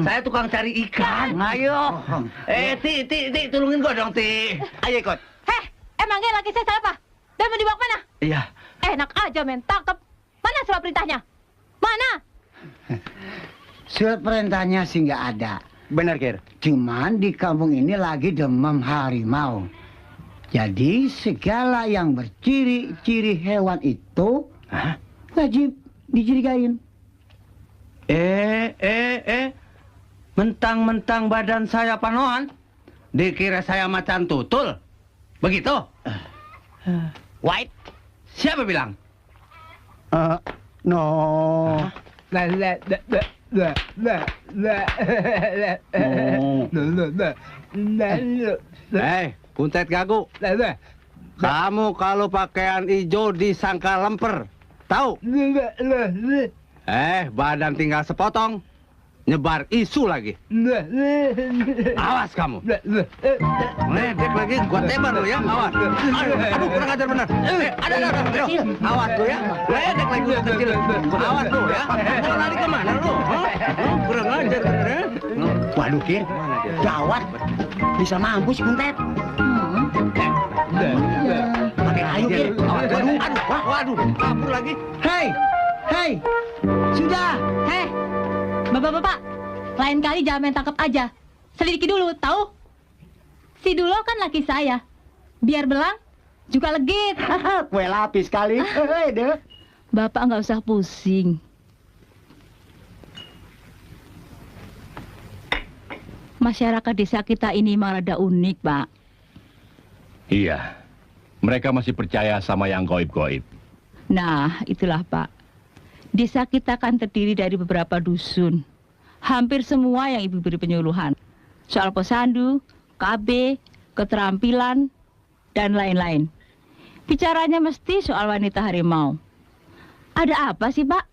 Saya tukang cari ikan. Ayo. Ti, tolongin gua dong, Ti. Ayo ikut. Emangnya laki saya salah apa? Dan mau dibawa kemana? Iya. Enak aja men, tangkep. Mana surat perintahnya? Mana? Surat perintahnya sih nggak ada. Benar, Kir. Cuman di kampung ini lagi demam harimau. Jadi segala yang berciri-ciri hewan itu wajib dicurigain. Mentang-mentang badan saya panoan, dikira saya macan tutul. Begitu? White? Siapa bilang? No. Kuntet gagu. Kamu kalau pakaian hijau disangka lemper. Tahu? Badan tinggal sepotong. Nyebar isu lagi. Awas kamu. Ledek lagi, gua tembak lu ya. Awas. Aduh, kurang ajar benar. Ada. Awas lu ya. Ledek lagi lu kecil. Awas lu ya. Mau lari kemana lu? Kurang ajar benar ya. Waduh, Kir. Gawat. Bisa mampus, Kuntet. Pakai kayu, Kir. Waduh, kabur lagi. Hei, sudah. Bapak-bapak, lain kali jangan main tangkap aja. Selidiki dulu, tahu? Si Dulo kan laki saya. Biar belang, juga legit. Kue lapis kali. Bapak nggak usah pusing. Masyarakat desa kita ini memang rada unik, Pak. Iya, mereka masih percaya sama yang goib-goib. Nah, itulah, Pak. Desa kita kan terdiri dari beberapa dusun. Hampir semua yang ibu beri penyuluhan. Soal posyandu, KB, keterampilan, dan lain-lain. Bicaranya mesti soal wanita harimau. Ada apa sih, Pak?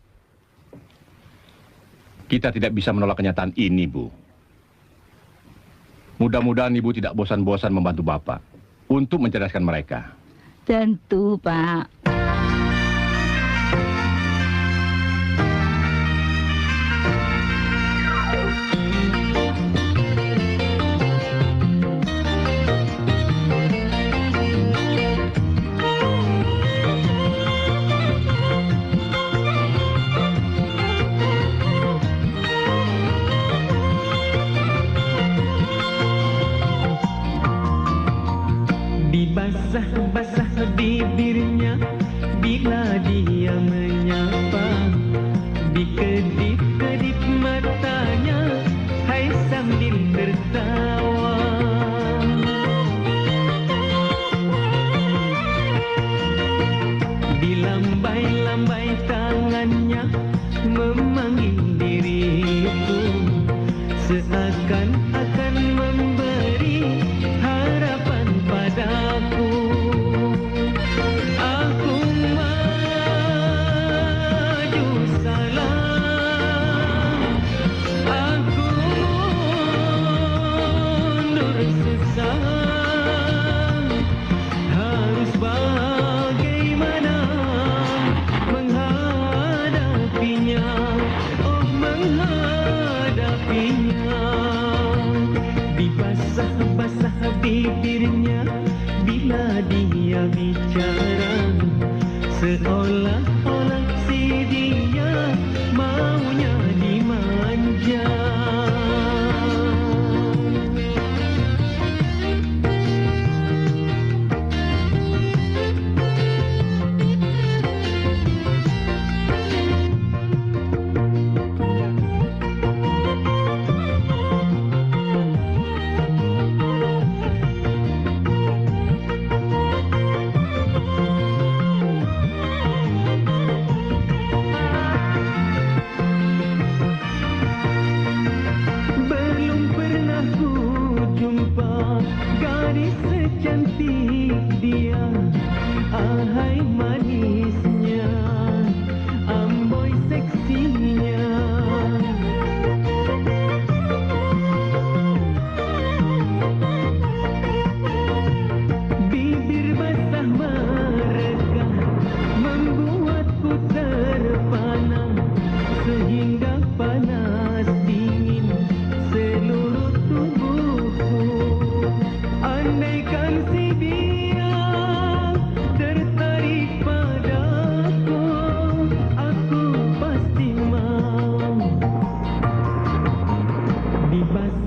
Kita tidak bisa menolak kenyataan ini, Bu. Mudah-mudahan Ibu tidak bosan-bosan membantu Bapak untuk mencerdaskan mereka. Tentu, Pak. Basah-basah bibirnya bila dia menyapa, dikedip-kedip matanya, hai sambil tertawa. Dilambai-lambai tangannya memanggil diriku, seakan-akan memberi harapan padaku. Aku maju salam, aku mundur susah. Harus bagaimana menghadapinya, oh menghadapinya. Dibasah-basah bibirnya bila dia bicara, seolah-olah si dia maunya dimanja.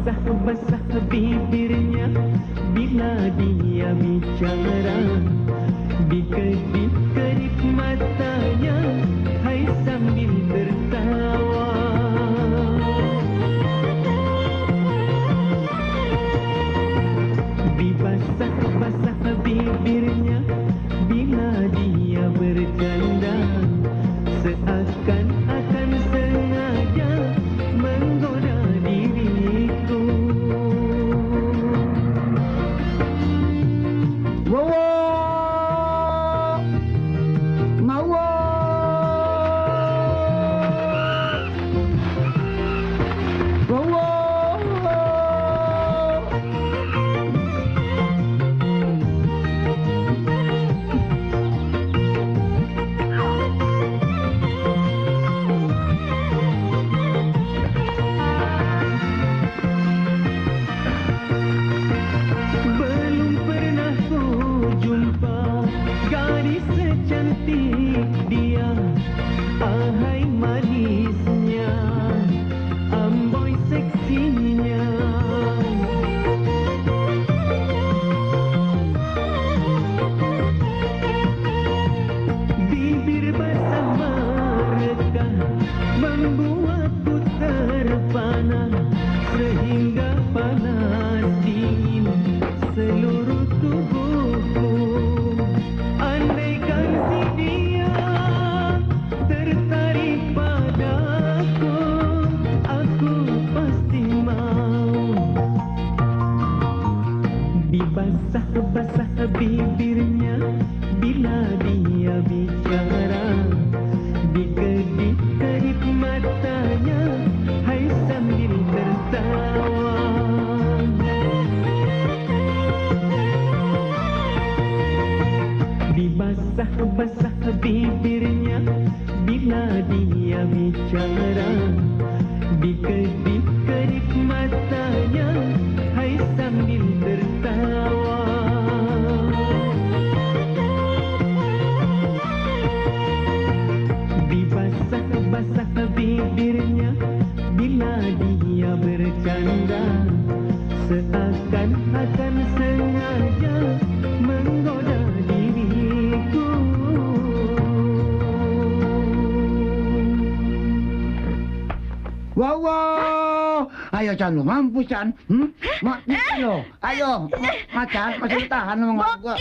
Basah-basah bibirnya bila dia bicara, di kedip-kedip matanya, hai sambil tertawa. Dibasah-basah bibirnya bila dia bercanda, seakan-akan sengaja menggoda diriku. Belum pernah ku jumpa gadis secantik dia, ahai manisnya, amboi seksinya. Bibir basah mereka membuatku terpana, sehingga panas dingin seluruh tubuhku. Andaikan si dia tertarik padaku, aku pasti mau. Dibasah-basah bibirnya bila dia bicara, di kedip-kedip matanya, hai sambil tertawa. Dibasah-basah bibirnya bila dia bicara, di kedip-kedip matanya, hai sambil tertawa. Dibasah-basah bibirnya bila dia bercanda, seakan-akan sengaja menggoda diriku. Wow, ayo Chan, lu mampu Chan. Ayo, ayo, Macan, masih tahan sama gua.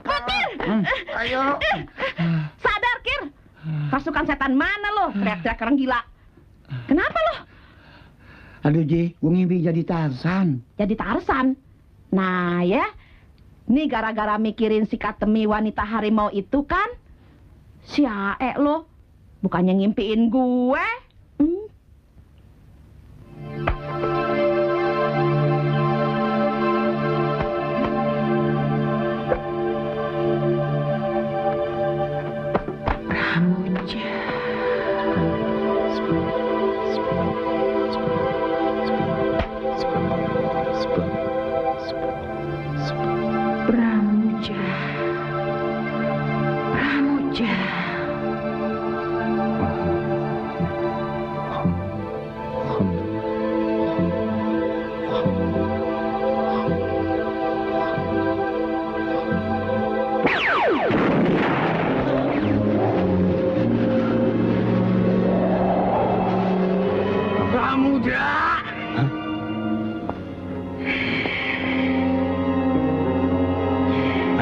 Bokir! Ayo. Sadar, Kir! Pasukan setan mana lo? Teriak-teriak orang gila. Kenapa lo? Aduh Ji, gua ngimpi jadi Tarzan. Jadi Tarzan? Nah ya, ini gara-gara mikirin si Katemi wanita harimau itu kan? Si Ae lo, bukannya ngimpiin gue.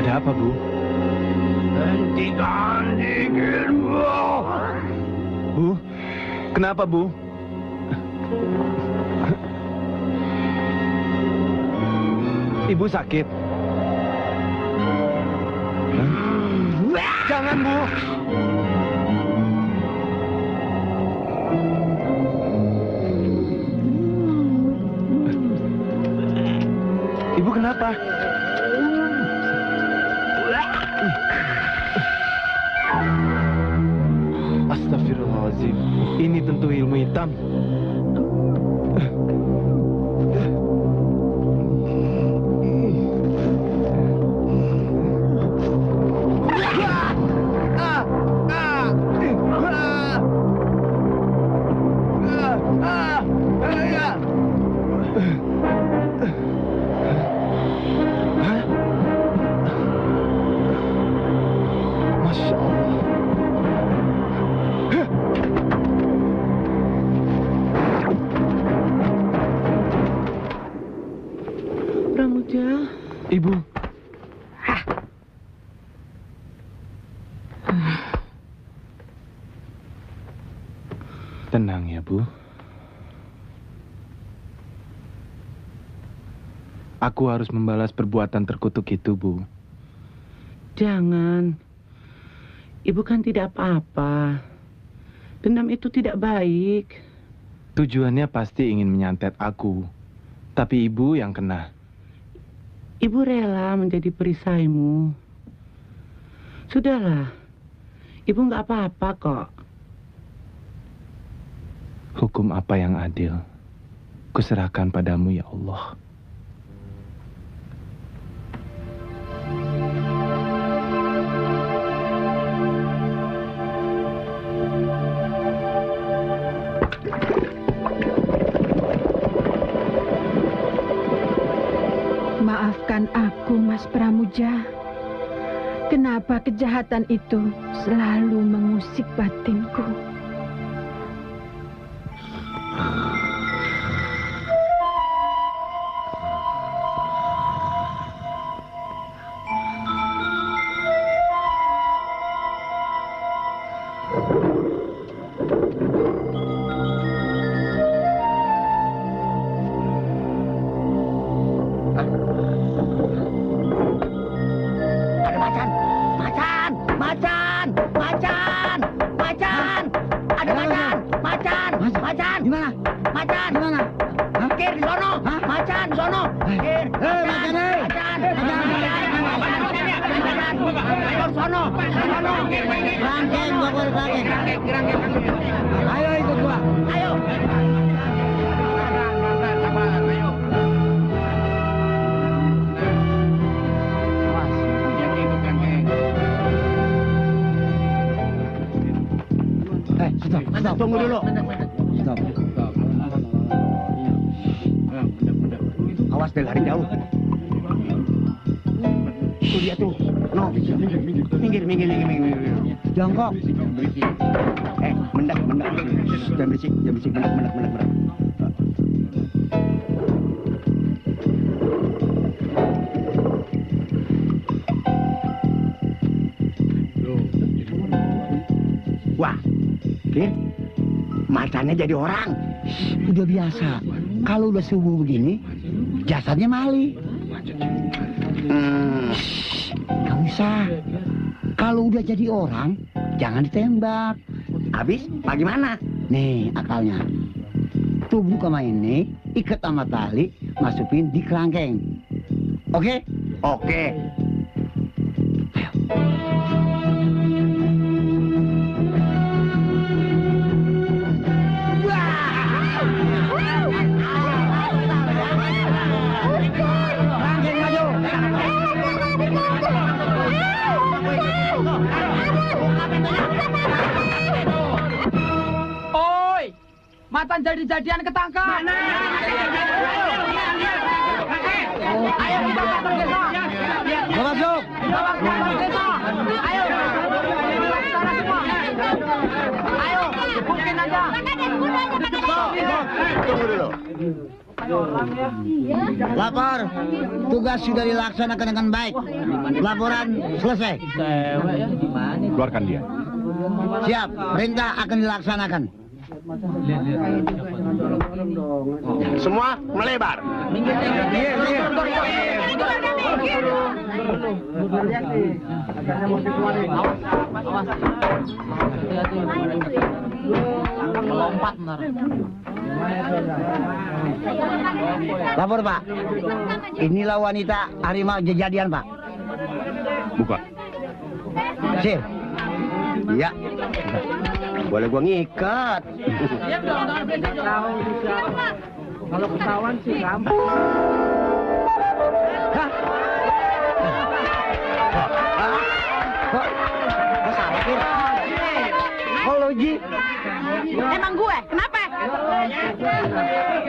Ada apa, Bu? Hentikan zikirmu. Bu, kenapa, Bu? Ibu sakit? Jangan, Bu. Ibu kenapa? Astagfirullahaladzim. Ini tentu ilmu hitam. Pramuja. Ibu. Tenang ya, Bu. Aku harus membalas perbuatan terkutuk itu, Bu. Jangan. Ibu kan tidak apa-apa. Dendam itu tidak baik. Tujuannya pasti ingin menyantet aku. Tapi ibu yang kena. Ibu rela menjadi perisaimu. Sudahlah. Ibu nggak apa-apa kok. Hukum apa yang adil? Kuserahkan padamu ya Allah. Maafkan aku, Mas Pramuja. Kenapa kejahatan itu selalu mengusik batinku? Tunggu dulu. Stop. Awas deh, lari jauh. Tuh dia tuh. No. Minggir. Jongkok. Mendak. Jangan berisik. Mendak. Wah, Kir, macannya jadi orang. Udah biasa. Kalau udah subuh begini, jasadnya mali. Gak usah. Kalau udah jadi orang, jangan ditembak. Habis, bagaimana? Nih akalnya. Tubuh kama ini, ikat sama tali, masukin di kerangkeng. Oke? Oke. Oi, macan jadi-jadian ketangkap. Ayo kita kantor desa. Masuk. Bawa ke kantor desa. Ayo. Sana semua. Ayo, mungkin aja. Tunggu dulu. Lapor, tugas sudah dilaksanakan dengan baik. Laporan selesai. Keluarkan dia. Siap, perintah akan dilaksanakan. Semua melebar. Melompat benar. Lapor, Pak. Inilah wanita harimau kejadian, Pak. Buka. Sip. Iya. Boleh gua ngikat. Kalau ketahuan sih gampang. Kok salah, Kir? Oh, lo, Ji. Emang gue? Kenapa?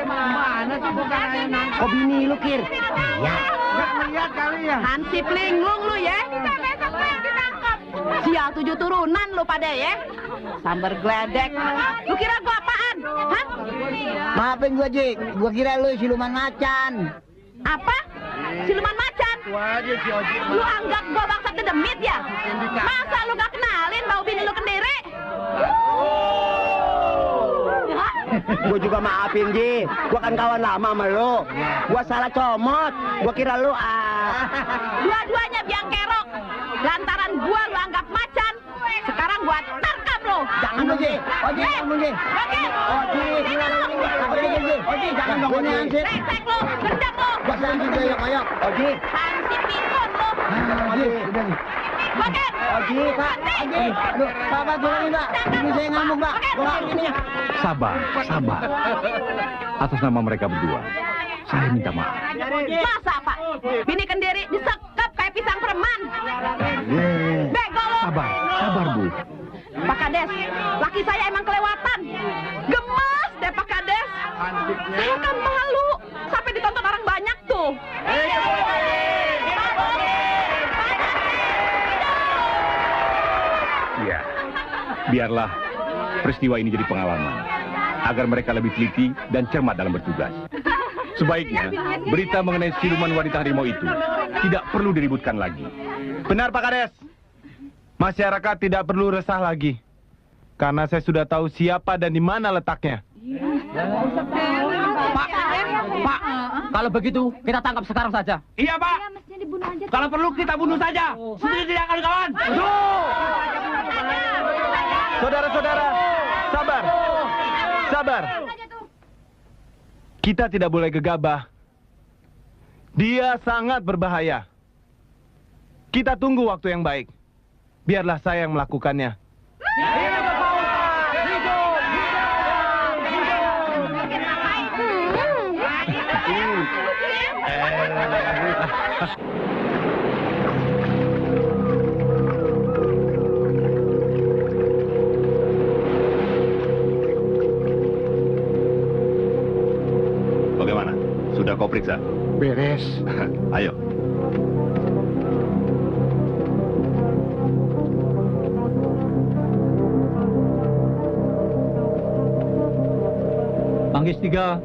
Mana sih bukan nangkep? Kok bini lu, Kir? Iya. Nggak lihat kali ya. Hansip linglung lu ya. Sial 7 turunan lu pada ya. Sambar gledek. Lu kira gua apaan? Hah? Maafin gua, Ji. Gua kira lu siluman macan. Apa? siluman macan. Lu anggap gua bangsa kedemit ya? Masa lu gak kenalin bau bini lu kendiri? Gue juga maafin, Ji. Gue kan kawan lama sama lu. Gue salah comot. Gue kira lu Dua-duanya biang kerok. Lantaran gua lu anggap macan. Sekarang gua tangkap lu. Jangan lu, Ji. Oji, jangan lu, Ji. Oji, jangan dong, Oji. Resek lu, gendam lu. Gua sanjing koyok-koyok. Oji. Hansi pikun lu. Oji, udah nih. Oji, Pak. Oji. Aduh, Pak, gimana nih, Pak? Ini saya ngamuk, Pak. Gua gini ya. Sabar, sabar. Atas nama mereka berdua, saya minta maaf. Masa, Pak? Bini kendiri disekap kayak pisang pereman. Bego lu. Sabar, sabar, Bu. Pak Kades, laki saya emang kelewatan. Gemes deh Pak Kades. Saya kan malu sampai ditonton orang banyak tuh. Iya, biarlah peristiwa ini jadi pengalaman agar mereka lebih teliti dan cermat dalam bertugas. Sebaiknya berita mengenai siluman wanita harimau itu tidak perlu diributkan lagi. Benar Pak Kades. Masyarakat tidak perlu resah lagi. Karena saya sudah tahu siapa dan di mana letaknya. Pak, kalau begitu kita tangkap sekarang saja. Iya, Pak. Kalau perlu kita bunuh saja. Seperti tidak kawan-kawan. Saudara-saudara, sabar. Sabar. Kita tidak boleh gegabah. Dia sangat berbahaya. Kita tunggu waktu yang baik. Biarlah saya yang melakukannya. Bagaimana? Sudah kau periksa? Beres. Ayo.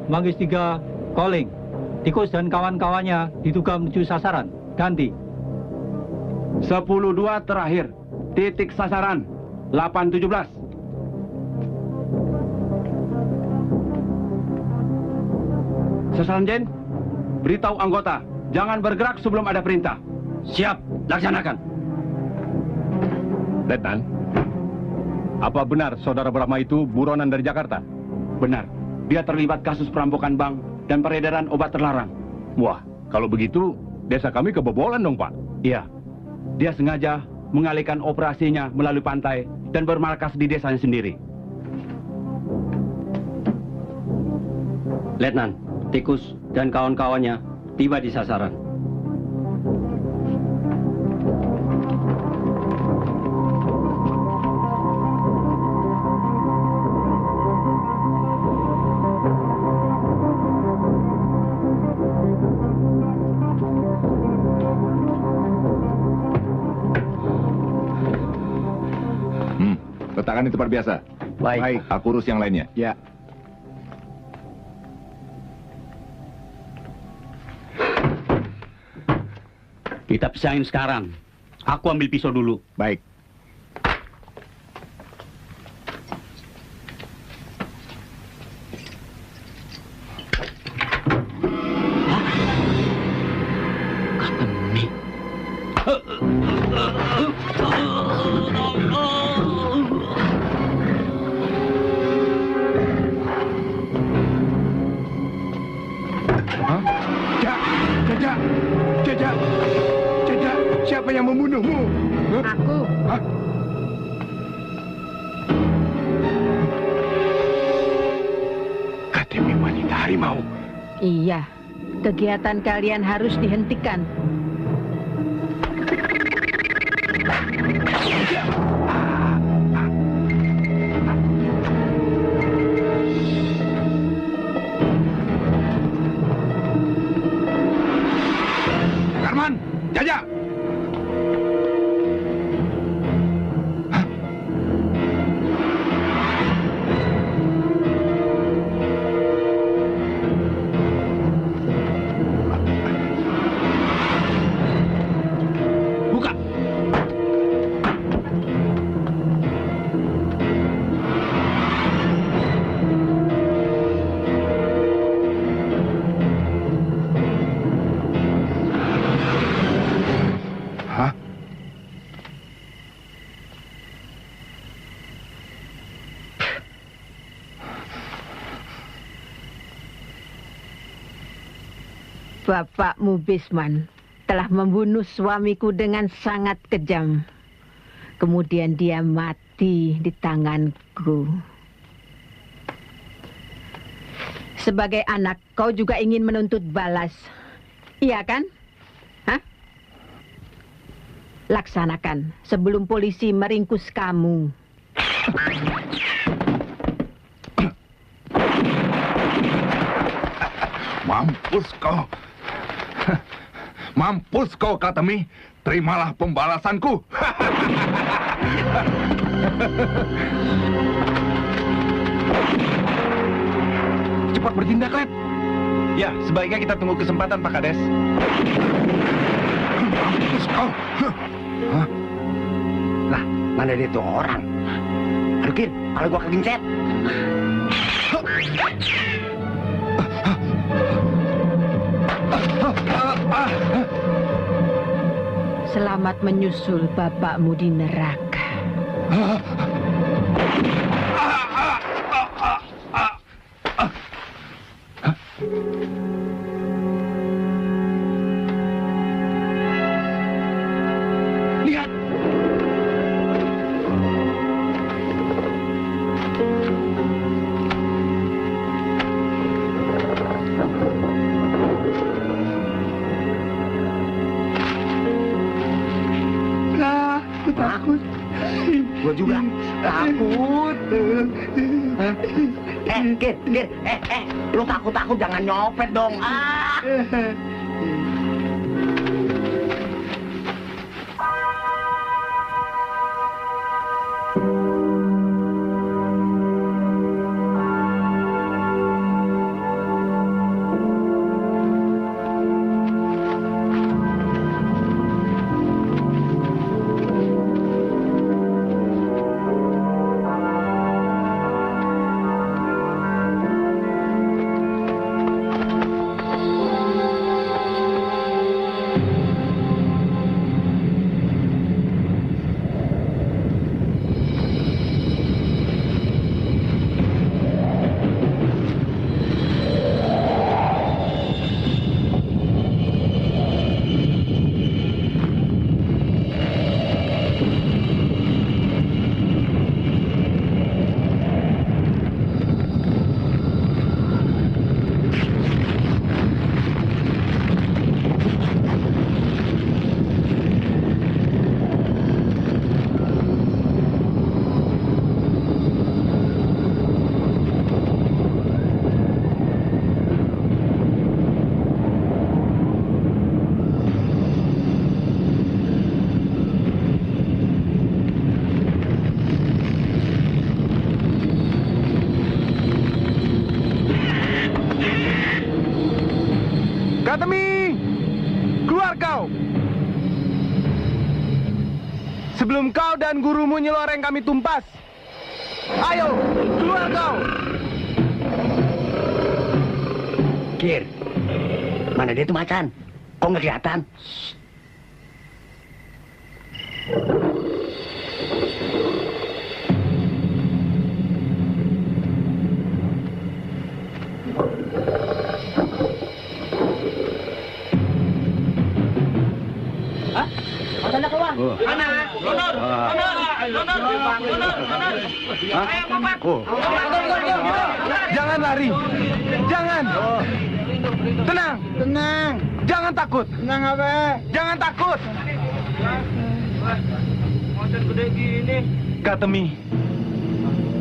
Manggis 3, calling. Tikus dan kawan-kawannya diduga menuju sasaran. Ganti. 10-2 terakhir. Titik sasaran. 8-17. Sasaran Jen, beritahu anggota, jangan bergerak sebelum ada perintah. Siap, laksanakan. Letnan, apa benar saudara Brahma itu buronan dari Jakarta? Benar, dia terlibat kasus perampokan bank dan peredaran obat terlarang. Wah, kalau begitu desa kami kebobolan dong, Pak. Iya, dia sengaja mengalihkan operasinya melalui pantai dan bermarkas di desanya sendiri. Letnan, Tikus dan kawan-kawannya tiba di sasaran. Letakkan di tempat biasa. Baik. Aku urus yang lainnya. Ya. Kita pisahin sekarang. Aku ambil pisau dulu. Baik. Siapa yang membunuhmu? Aku. Hah? Katemi wanita harimau. Iya, kegiatan kalian harus dihentikan. Karman, Jaja. Bapakmu Bisman telah membunuh suamiku dengan sangat kejam. Kemudian dia mati di tanganku. Sebagai anak, kau juga ingin menuntut balas. Iya kan? Hah? Laksanakan sebelum polisi meringkus kamu. Mampus kau. Mampus kau, Katemi. Terimalah pembalasanku. Cepat bertindak, Lep. Ya, sebaiknya kita tunggu kesempatan, Pak Kades. Mampus kau. Hah? Lah, mana dia tuh orang? Aduh, Kir, kalau gua kegincet. Selamat menyusul bapakmu di neraka. Lihat. Aku takut. Gua juga takut. Kir, lu takut jangan nyopet dong. Katemi, keluar kau. Sebelum kau dan gurumu nyeloreng kami tumpas. Ayo, keluar kau. Kir, mana dia tuh macan? Kok nggak kelihatan? Mana keluar? Mana? Jangan lari. Jangan. Tenang. Tenang. Jangan takut. Tenang apa? Jangan takut. Macan gede gini. Katemi,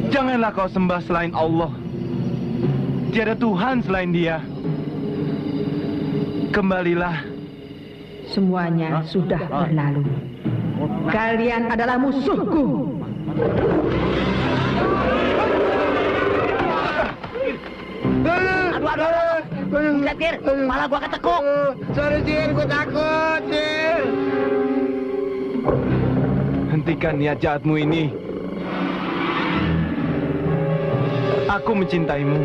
janganlah kau sembah selain Allah. Tiada Tuhan selain Dia. Kembalilah. Semuanya sudah berlalu. Kalian adalah musuhku. Aduh. Lihat, Kir, malah gua ketekuk. Sorry, Kir, gua takut, Kir. Hentikan niat jahatmu ini. Aku mencintaimu.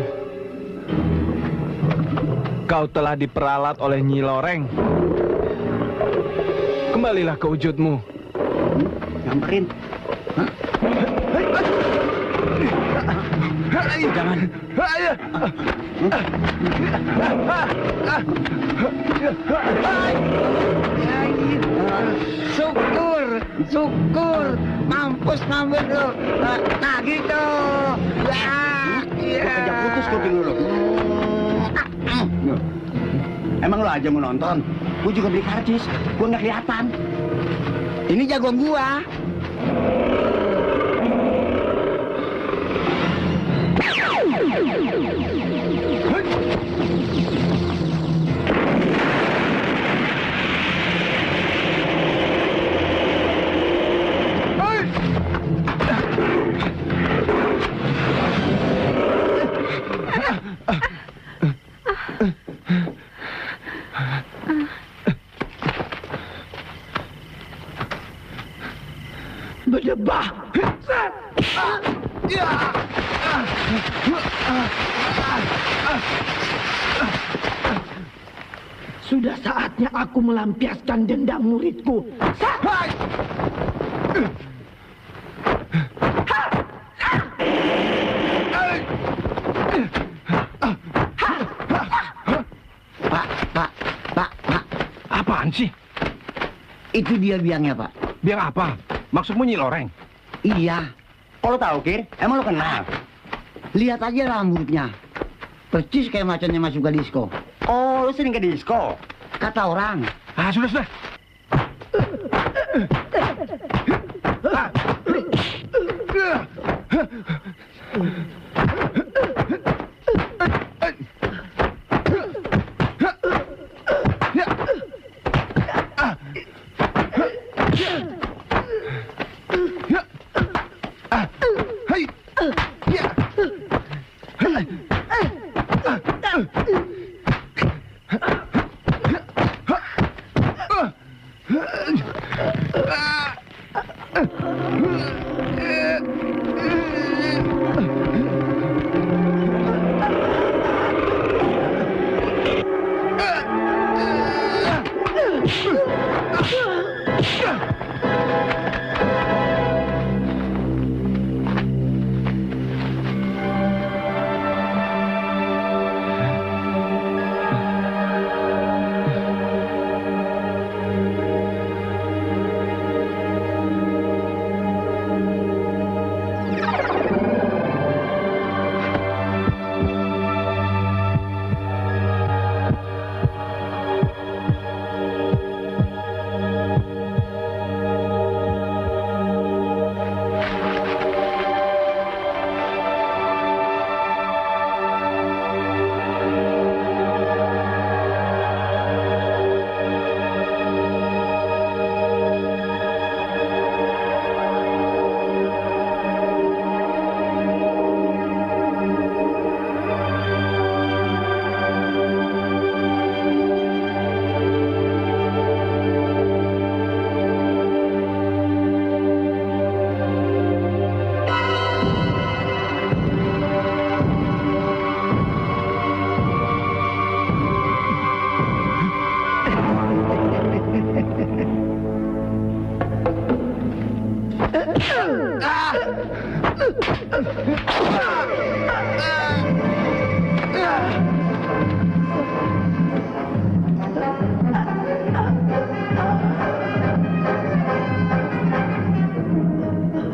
Kau telah diperalat oleh Nyi Loreng. Kembalilah ke wujudmu. Nyamperin. Jangan. Syukur. Mampus mampus lo. Nah gitu. Kejap putus kuping lu. Emang lo aja mau nonton? Gue juga beli karcis. Gue nggak kelihatan. Ini jagoan gua. Berdebah. Sudah saatnya aku melampiaskan dendam muridku. Pak. Apaan sih? Itu dia biangnya, Pak. Biang apa? Maksudmu Nyiloreng? Iya. Kalau tahu, Kir, emang lo kenal? Lihat aja rambutnya. Persis kayak macannya Mas Suka Disko. Oh, lo sering ke disko? Kata orang. Ah, sudah.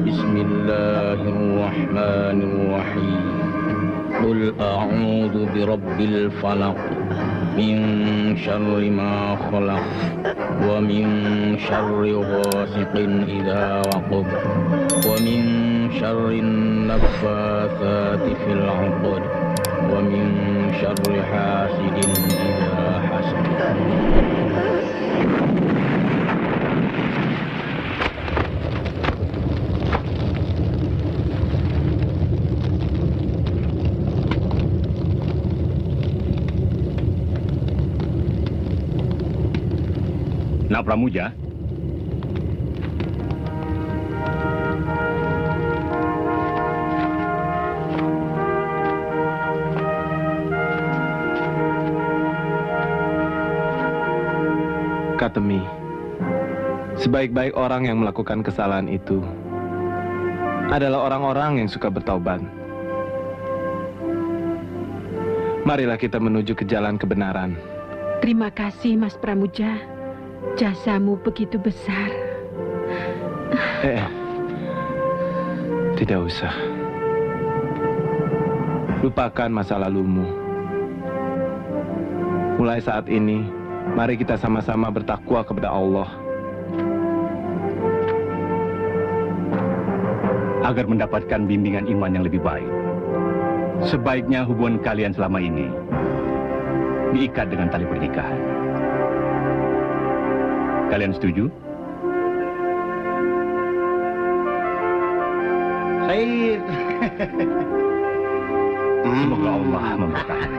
Bismillahirrahmanirrahim. Qul a'udzu birabbil falaq min syarri ma khalaq wa min syarri ghasiqin idza waqab wa min syarri naffatsati fil 'uqad wa min syarri hasidin idza hasad. Nak Pramuja? Katemi, sebaik-baik orang yang melakukan kesalahan itu adalah orang-orang yang suka bertaubat. Marilah kita menuju ke jalan kebenaran. Terima kasih, Mas Pramuja. Jasamu begitu besar. Tidak usah. Lupakan masa lalumu. Mulai saat ini, mari kita sama-sama bertakwa kepada Allah. Agar mendapatkan bimbingan iman yang lebih baik, sebaiknya hubungan kalian selama ini diikat dengan tali pernikahan. Kalian setuju? Said. Semoga Allah memberkati.